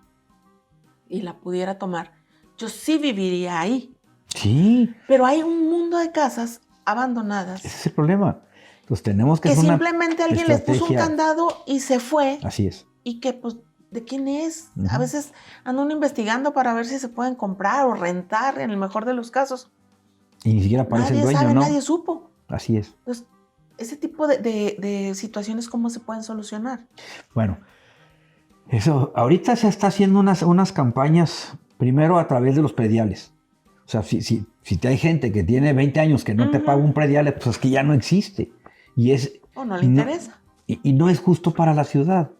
y la pudiera tomar, yo sí viviría ahí. Sí. Pero hay un mundo de casas abandonadas. Ese es el problema. Entonces tenemos que hacer una simplemente alguien les puso un candado y se fue. Así es. Y que, pues, ¿de quién es? Uh-huh. A veces anda uno investigando para ver si se pueden comprar o rentar, en el mejor de los casos. Y ni siquiera aparece el dueño, ¿no? Nadie supo. Así es. Entonces, ese tipo de situaciones, ¿cómo se pueden solucionar? Bueno, eso, ahorita se está haciendo unas campañas, primero a través de los prediales. O sea, si hay gente que tiene 20 años que no te paga un predial, pues es que ya no existe. O no le interesa. Y no es justo para la ciudad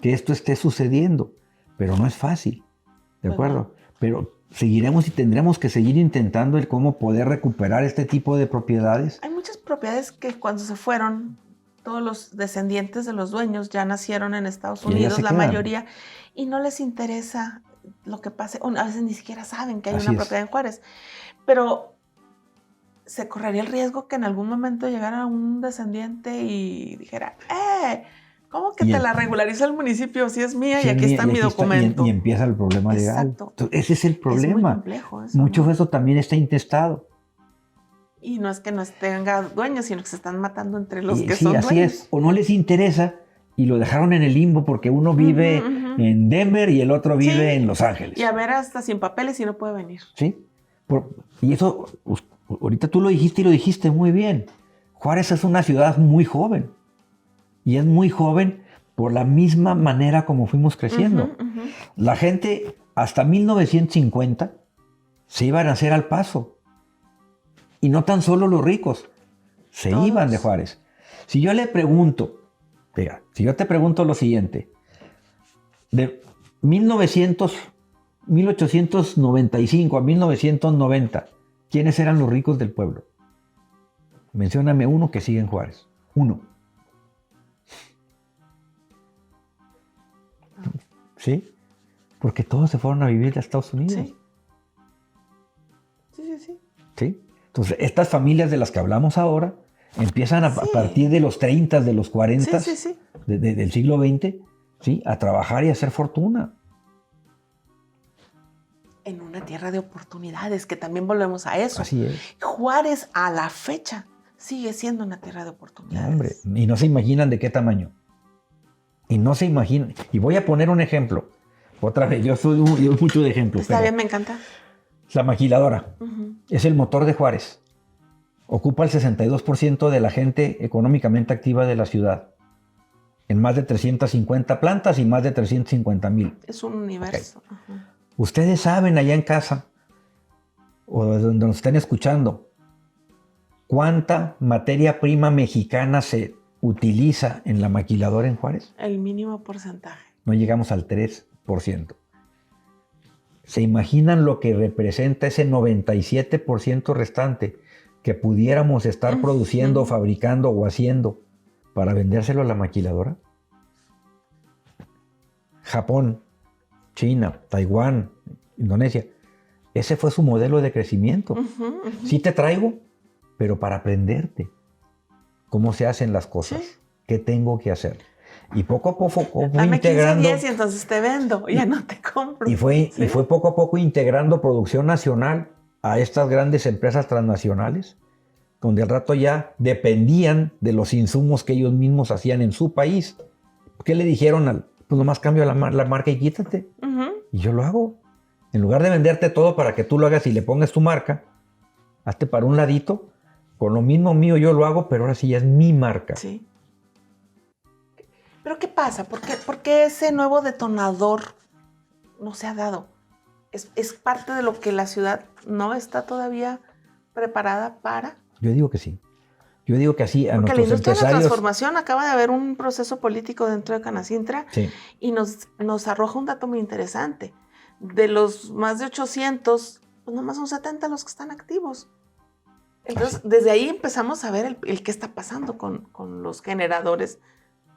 que esto esté sucediendo, pero no es fácil, ¿de acuerdo? Pero seguiremos y tendremos que seguir intentando el cómo poder recuperar este tipo de propiedades. Hay muchas propiedades que cuando se fueron, todos los descendientes de los dueños ya nacieron en Estados Unidos, la mayoría, y no les interesa lo que pase, o a veces ni siquiera saben que hay una propiedad en Juárez, pero se correría el riesgo que en algún momento llegara un descendiente y dijera, ¿cómo que te la regulariza el municipio si es mía y aquí está mi documento? Y empieza el problema legal. Entonces, ese es el problema. Es muy complejo eso. Mucho de eso también está intestado. Y no es que no tenga dueños, sino que se están matando entre los que son dueños. Sí, así es. O no les interesa y lo dejaron en el limbo porque uno vive en Denver y el otro vive en Los Ángeles. Y a ver, hasta sin papeles y no puede venir. Sí. Y eso, ahorita tú lo dijiste y lo dijiste muy bien. Juárez es una ciudad muy joven. Y es muy joven por la misma manera como fuimos creciendo. La gente hasta 1950 se iban a hacer al Paso. Y no tan solo los ricos, se iban de Juárez. Si yo le pregunto, si yo te pregunto lo siguiente, de 1895 a 1990, ¿quiénes eran los ricos del pueblo? Mencióname uno que sigue en Juárez. Uno. ¿Sí? Porque todos se fueron a vivir a Estados Unidos. ¿Sí? Entonces, estas familias de las que hablamos ahora empiezan a partir de los 30, de los 40 del siglo XX, ¿sí? A trabajar y a hacer fortuna. En una tierra de oportunidades, que también volvemos a eso. Así es. Juárez a la fecha sigue siendo una tierra de oportunidades. No, hombre, y no se imaginan de qué tamaño. Y no se imaginan. Y voy a poner un ejemplo. Otra vez, yo soy mucho de ejemplos. Está bien, me encanta. La maquiladora es el motor de Juárez. Ocupa el 62% de la gente económicamente activa de la ciudad. En más de 350 plantas y más de 350,000. Es un universo. Okay. Ustedes saben allá en casa, o donde nos estén escuchando, ¿cuánta materia prima mexicana se utiliza en la maquiladora en Juárez? El mínimo porcentaje. No llegamos al 3%. ¿Se imaginan lo que representa ese 97% restante que pudiéramos estar produciendo, fabricando o haciendo para vendérselo a la maquiladora? Japón, China, Taiwán, Indonesia. Ese fue su modelo de crecimiento. Sí te traigo, pero para aprenderte cómo se hacen las cosas, qué tengo que hacer. Y poco a poco fue integrando. 15, 10 y entonces te vendo, ya no te compro. Y fue poco a poco integrando producción nacional a estas grandes empresas transnacionales, donde al rato ya dependían de los insumos que ellos mismos hacían en su país. ¿Qué le dijeron pues nomás cambio la marca y quítate. Ujú. Y yo lo hago. En lugar de venderte todo para que tú lo hagas y le pongas tu marca, hazte para un ladito. Con lo mismo mío yo lo hago, pero ahora sí ya es mi marca. Sí. Pero ¿qué pasa? ¿Por qué ese nuevo detonador no se ha dado? ¿Es parte de lo que la ciudad no está todavía preparada para? Yo digo que sí. Yo digo que así a Porque la nuestros industria de la empresarios... transformación acaba de haber un proceso político dentro de Canacintra Sí. y nos arroja un dato muy interesante. De los más de 800, pues nomás son 70 los que están activos. Entonces, desde ahí empezamos a ver el qué está pasando con los generadores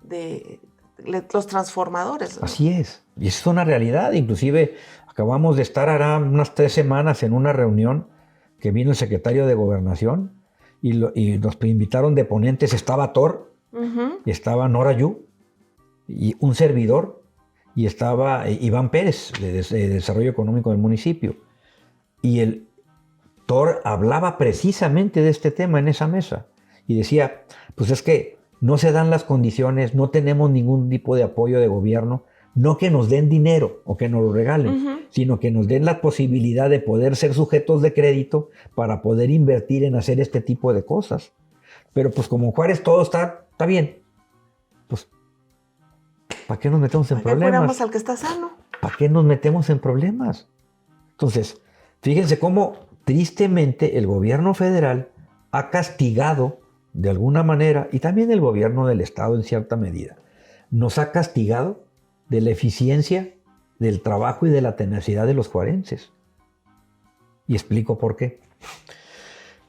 de los transformadores, ¿no? Así es. Y eso es una realidad. Inclusive acabamos de estar hará unas 3 semanas en una reunión que vino el secretario de Gobernación y nos invitaron de ponentes. Estaba Thor, Uh-huh. y estaba Nora Yu, y un servidor, y estaba Iván Pérez, de Desarrollo Económico del municipio. Y el Thor hablaba precisamente de este tema en esa mesa. Y decía, pues es que no se dan las condiciones, no tenemos ningún tipo de apoyo de gobierno, no que nos den dinero o que nos lo regalen, Uh-huh. sino que nos den la posibilidad de poder ser sujetos de crédito para poder invertir en hacer este tipo de cosas. Pero pues como Juárez todo está bien, pues ¿para qué nos metemos en ¿Para qué curamos problemas? al que está sano? ¿Para qué nos metemos en problemas? Entonces, fíjense cómo tristemente el gobierno federal ha castigado de alguna manera, y también el gobierno del estado en cierta medida, nos ha castigado de la eficiencia del trabajo y de la tenacidad de los juarenses. Y explico por qué.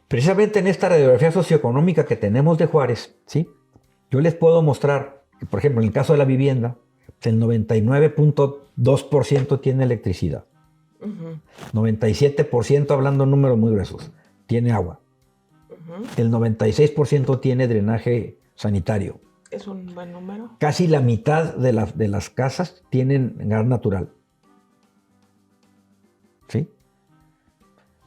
Precisamente en esta radiografía socioeconómica que tenemos de Juárez, ¿sí? Yo les puedo mostrar que, por ejemplo, en el caso de la vivienda, el 99.2% tiene electricidad. Uh-huh. 97%, hablando en números muy gruesos, tiene agua. Uh-huh. El 96% tiene drenaje sanitario. Es un buen número. Casi la mitad de las casas tienen gas natural. ¿Sí?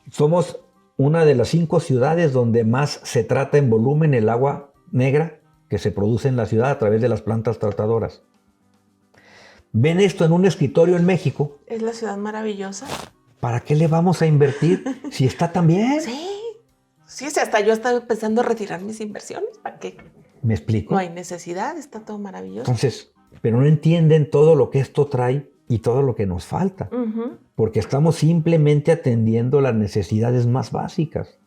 Somos una de las 5 ciudades donde más se trata en volumen el agua negra que se produce en la ciudad a través de las plantas tratadoras. ¿Ven esto en un escritorio en México? ¿Es la ciudad maravillosa? ¿Para qué le vamos a invertir si está tan bien? Sí. Sí, hasta yo estaba pensando retirar mis inversiones. ¿Para qué? ¿Me explico? No hay necesidad, está todo maravilloso. Entonces, pero no entienden todo lo que esto trae y todo lo que nos falta. Uh-huh. Porque estamos simplemente atendiendo las necesidades más básicas.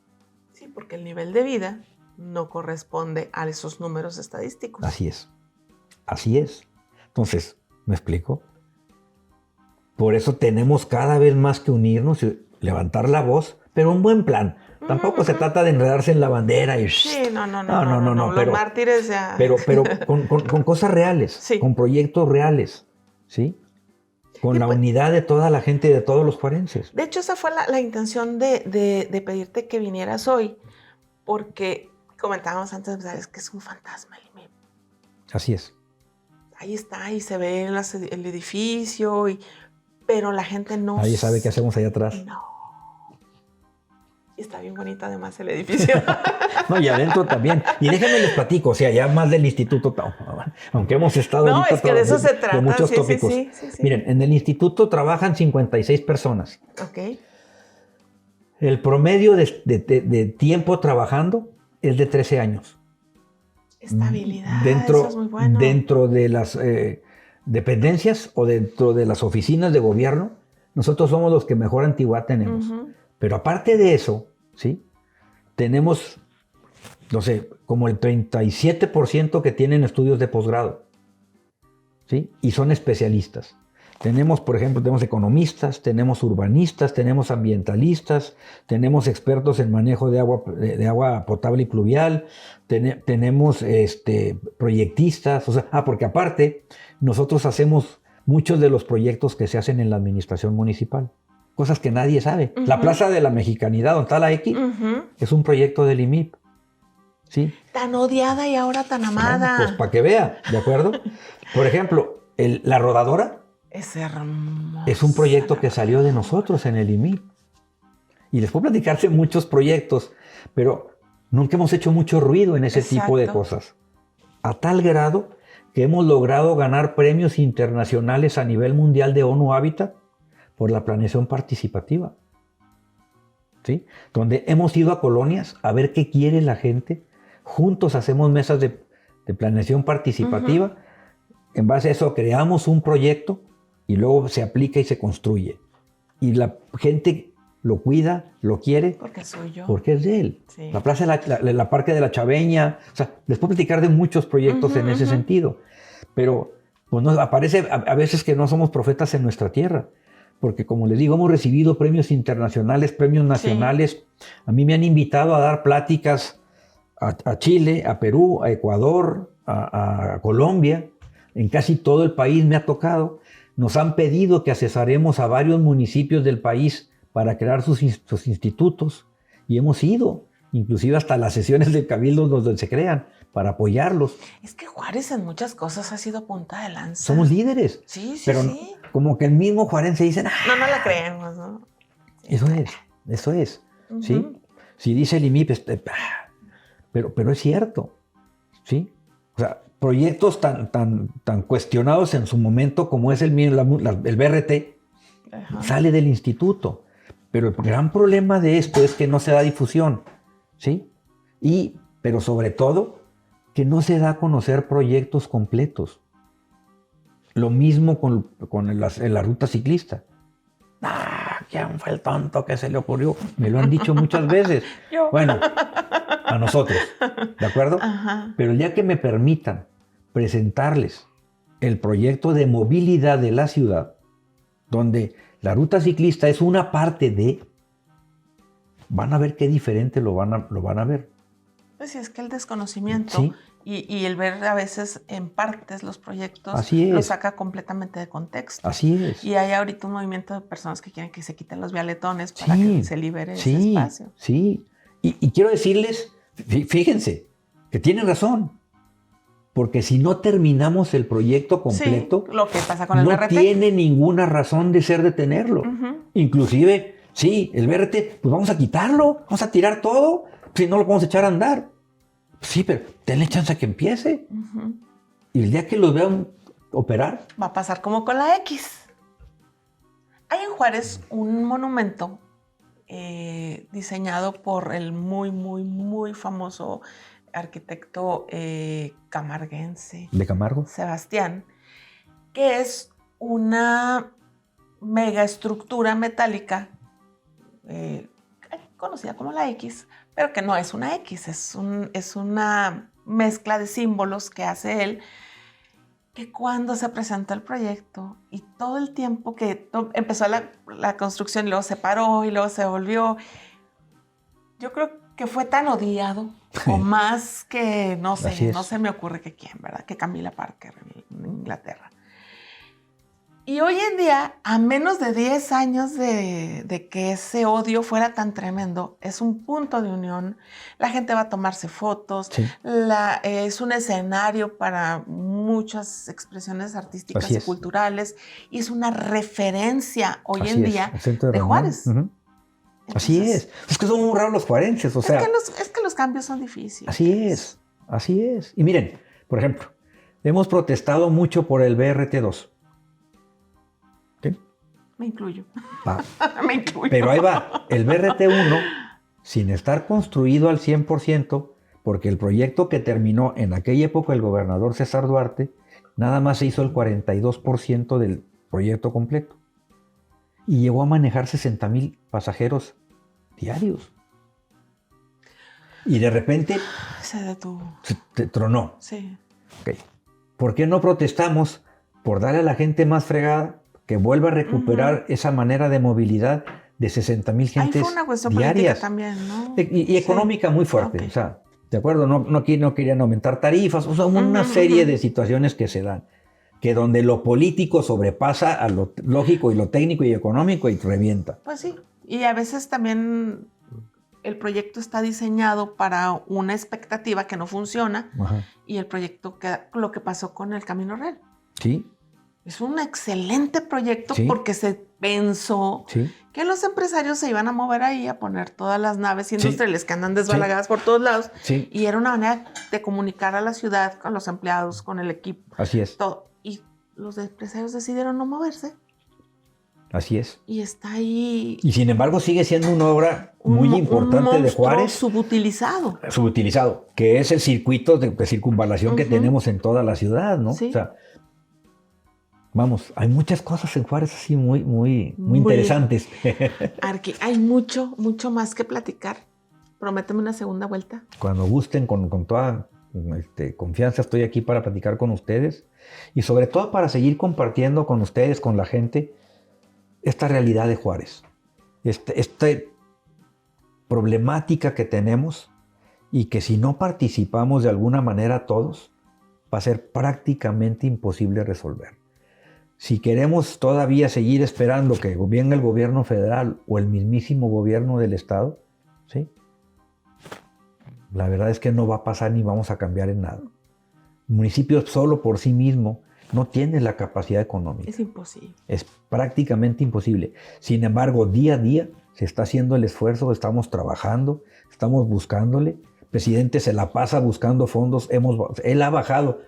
Sí, porque el nivel de vida no corresponde a esos números estadísticos. Así es. Así es. Entonces, ¿me explico? Por eso tenemos cada vez más que unirnos y levantar la voz, pero un buen plan. Tampoco se trata de enredarse en la bandera y... Sí, no. No, Los mártires ya... Pero con cosas reales, Sí. con proyectos reales, ¿sí? Con la unidad de toda la gente y de todos los juarenses. De hecho, esa fue la intención de pedirte que vinieras hoy, porque comentábamos antes, ¿sabes? Que es un fantasma el IMIP. Así es. Ahí está, y se ve el edificio, pero la gente no... Nadie sabe qué hacemos allá atrás. No. Y está bien bonito además el edificio. No, y adentro también. Y déjenme les platico, o sea, ya más del instituto, aunque hemos estado No, es que de eso se trata. muchos Sí, tópicos. sí. Miren, en el instituto trabajan 56 personas. Ok. El promedio de tiempo trabajando es de 13 años. Estabilidad, eso es muy bueno. Dentro de las dependencias o dentro de las oficinas de gobierno, nosotros somos los que mejor antigüedad tenemos. Uh-huh. Pero aparte de eso, ¿sí? Tenemos, no sé, como el 37% que tienen estudios de posgrado, ¿sí? Y son especialistas. Tenemos, por ejemplo, tenemos economistas, tenemos urbanistas, tenemos ambientalistas, tenemos expertos en manejo de agua potable y pluvial, tenemos proyectistas, o sea, porque aparte nosotros hacemos muchos de los proyectos que se hacen en la administración municipal, cosas que nadie sabe. Uh-huh. La Plaza de la Mexicanidad, donde está la X, Uh-huh. es un proyecto del IMIP, ¿sí? Tan odiada y ahora tan amada. Bueno, pues para que vea, ¿de acuerdo? Por ejemplo, la rodadora. Es hermoso. Es un proyecto que salió de nosotros en el IMIP. Y les puedo platicarse muchos proyectos, pero nunca hemos hecho mucho ruido en ese tipo de cosas. A tal grado que hemos logrado ganar premios internacionales a nivel mundial de ONU Hábitat por la planeación participativa. ¿Sí? Donde hemos ido a colonias a ver qué quiere la gente. Juntos hacemos mesas de planeación participativa. En base a eso creamos un proyecto y luego se aplica y se construye. Y la gente lo cuida, lo quiere. Porque es suyo. Porque es de él. Sí. La plaza, la Parque de la Chaveña. O sea, les puedo platicar de muchos proyectos en ese sentido. Pero pues, aparece a veces que no somos profetas en nuestra tierra. Porque como les digo, hemos recibido premios internacionales, premios nacionales. Sí. A mí me han invitado a dar pláticas a Chile, a Perú, a Ecuador, a Colombia. En casi todo el país me ha tocado. Nos han pedido que asesoremos a varios municipios del país para crear sus institutos. Y hemos ido, inclusive hasta las sesiones de cabildos donde se crean, para apoyarlos. Es que Juárez en muchas cosas ha sido punta de lanza. Somos líderes. Sí, sí, pero sí. Como que el mismo juarense dice, no la creemos, ¿no? Sí. Eso es, ¿sí? Si dice el IMIP, pero es cierto, ¿sí? O sea, proyectos tan cuestionados en su momento como es el BRT, sale del instituto. Pero el gran problema de esto es que no se da difusión, ¿sí? Pero sobre todo, que no se da a conocer proyectos completos. Lo mismo con la ruta ciclista. ¿Quién fue el tonto que se le ocurrió? Me lo han dicho muchas veces. Yo. Bueno, a nosotros, ¿de acuerdo? Ajá. Pero ya que me permitan presentarles el proyecto de movilidad de la ciudad, donde la ruta ciclista es una parte de, van a ver qué diferente lo van a ver. Pues sí, es que el desconocimiento ¿sí? y el ver a veces en partes los proyectos Así es. los saca completamente de contexto. Así es. Y hay ahorita un movimiento de personas que quieren que se quiten los vialetones para que se libere ese espacio. Sí, y quiero decirles, fíjense, que tienen razón. Porque si no terminamos el proyecto completo, lo que pasa con el no BRT. tiene ninguna razón de ser de tenerlo. Inclusive, sí, el BRT, pues vamos a quitarlo, vamos a tirar todo, si no lo podemos echar a andar. Sí, pero denle chance a que empiece. Y el día que los vean operar, va a pasar como con la X. Hay en Juárez un monumento diseñado por el muy, muy, muy famoso arquitecto camarguense. ¿De Camargo? Sebastián, que es una megaestructura metálica conocida como la X, pero que no es una X, es una mezcla de símbolos que hace él, que cuando se presentó el proyecto y todo el tiempo que empezó la construcción y luego se paró y luego se volvió, yo creo que fue tan odiado, o más que, no sé, no se me ocurre que quién, ¿verdad? Que Camila Parker en Inglaterra. Y hoy en día, a menos de 10 años de que ese odio fuera tan tremendo, es un punto de unión. La gente va a tomarse fotos. Sí. Es un escenario para muchas expresiones artísticas y culturales. Y es una referencia hoy en día de Juárez. Entonces, así es. Es que son muy raros los juarenses. O sea, es que los cambios son difíciles. Así es. Y miren, por ejemplo, hemos protestado mucho por el BRT2. Me incluyo. Me incluyo. Pero ahí va, el BRT1, sin estar construido al 100%, porque el proyecto que terminó en aquella época el gobernador César Duarte, nada más se hizo el 42% del proyecto completo. Y llegó a manejar 60,000 pasajeros diarios. Y de repente se detuvo. Se tronó. Sí. Okay. ¿Por qué no protestamos por darle a la gente más fregada que vuelva a recuperar esa manera de movilidad de 60,000 gentes ahí fue una cuestión diarias? Política también, ¿no? Y económica muy fuerte. Okay. O sea, ¿de acuerdo? No querían aumentar tarifas. O sea, una serie de situaciones que se dan. Que donde lo político sobrepasa a lo lógico y lo técnico y económico y revienta. Pues sí. Y a veces también el proyecto está diseñado para una expectativa que no funciona. Ajá. Y el proyecto, lo que pasó con el Camino Real. Sí. Es un excelente proyecto porque se suspenso, Sí. que los empresarios se iban a mover ahí a poner todas las naves Sí. industriales que andan desbalagadas por todos lados. Sí. Y era una manera de comunicar a la ciudad con los empleados, con el equipo, Así es. todo. Y los empresarios decidieron no moverse. Así es. Y está ahí. Y sin embargo sigue siendo una obra muy importante de Juárez. Subutilizado. Subutilizado, que es el circuito de circunvalación que tenemos en toda la ciudad, ¿no? Sí. O sea, vamos, hay muchas cosas en Juárez así muy interesantes. Arqui, hay mucho más que platicar. Prométeme una segunda vuelta. Cuando gusten, con toda confianza, estoy aquí para platicar con ustedes y sobre todo para seguir compartiendo con ustedes, con la gente, esta realidad de Juárez, esta problemática que tenemos y que si no participamos de alguna manera todos, va a ser prácticamente imposible resolver. Si queremos todavía seguir esperando que venga el gobierno federal o el mismísimo gobierno del estado, ¿sí? La verdad es que no va a pasar ni vamos a cambiar en nada. El municipio solo por sí mismo no tiene la capacidad económica. Es imposible. Es prácticamente imposible. Sin embargo, día a día se está haciendo el esfuerzo, estamos trabajando, estamos buscándole. El presidente se la pasa buscando fondos. Él ha bajado,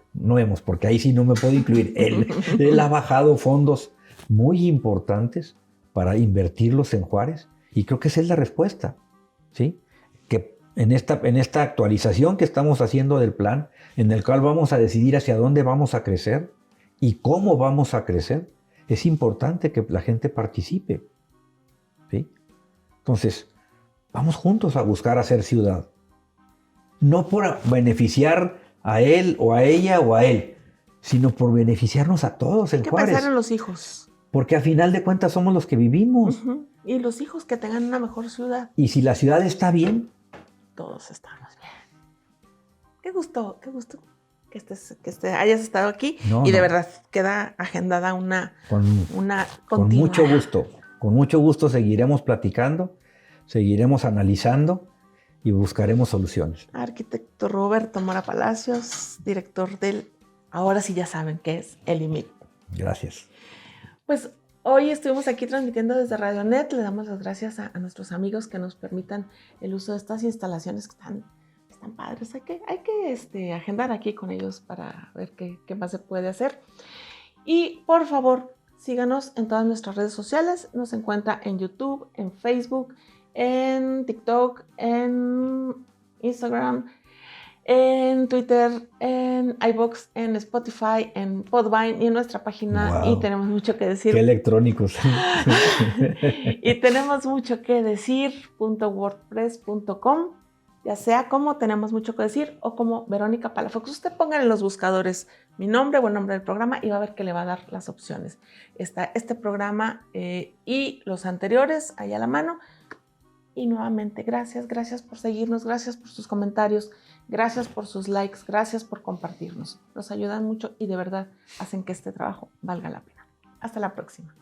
porque ahí sí no me puedo incluir, él ha bajado fondos muy importantes para invertirlos en Juárez y creo que esa es la respuesta, ¿sí? Que en esta actualización que estamos haciendo del plan, en el cual vamos a decidir hacia dónde vamos a crecer y cómo vamos a crecer, es importante que la gente participe, ¿sí? Entonces, vamos juntos a buscar hacer ciudad. No por beneficiar a él o a ella o a él, sino por beneficiarnos a todos en Juárez. Hay que pensar en los hijos. Porque a final de cuentas somos los que vivimos. Y los hijos que tengan una mejor ciudad. Y si la ciudad está bien, todos estamos bien. Qué gusto que hayas estado aquí. De verdad queda agendada una con mucho gusto seguiremos platicando, seguiremos analizando y buscaremos soluciones. Arquitecto Roberto Mora Palacios, director del, ahora sí ya saben qué es, el IMIT. Gracias. Pues hoy estuvimos aquí transmitiendo desde Radionet. Le damos las gracias a nuestros amigos que nos permitan el uso de estas instalaciones que están padres. Hay que agendar aquí con ellos para ver qué más se puede hacer. Y por favor, síganos en todas nuestras redes sociales. Nos encuentra en YouTube, en Facebook, en TikTok, en Instagram, en Twitter, en iVoox, en Spotify, en Podbean y en nuestra página. Wow. Y tenemos mucho que decir. Qué electrónicos. Y tenemos mucho que decir. .wordpress.com, ya sea como tenemos mucho que decir o como Verónica Palafox. Usted pongan en los buscadores mi nombre o el nombre del programa y va a ver que le va a dar las opciones. Está este programa y los anteriores ahí a la mano. Y nuevamente, gracias por seguirnos, gracias por sus comentarios, gracias por sus likes, gracias por compartirnos. Nos ayudan mucho y de verdad hacen que este trabajo valga la pena. Hasta la próxima.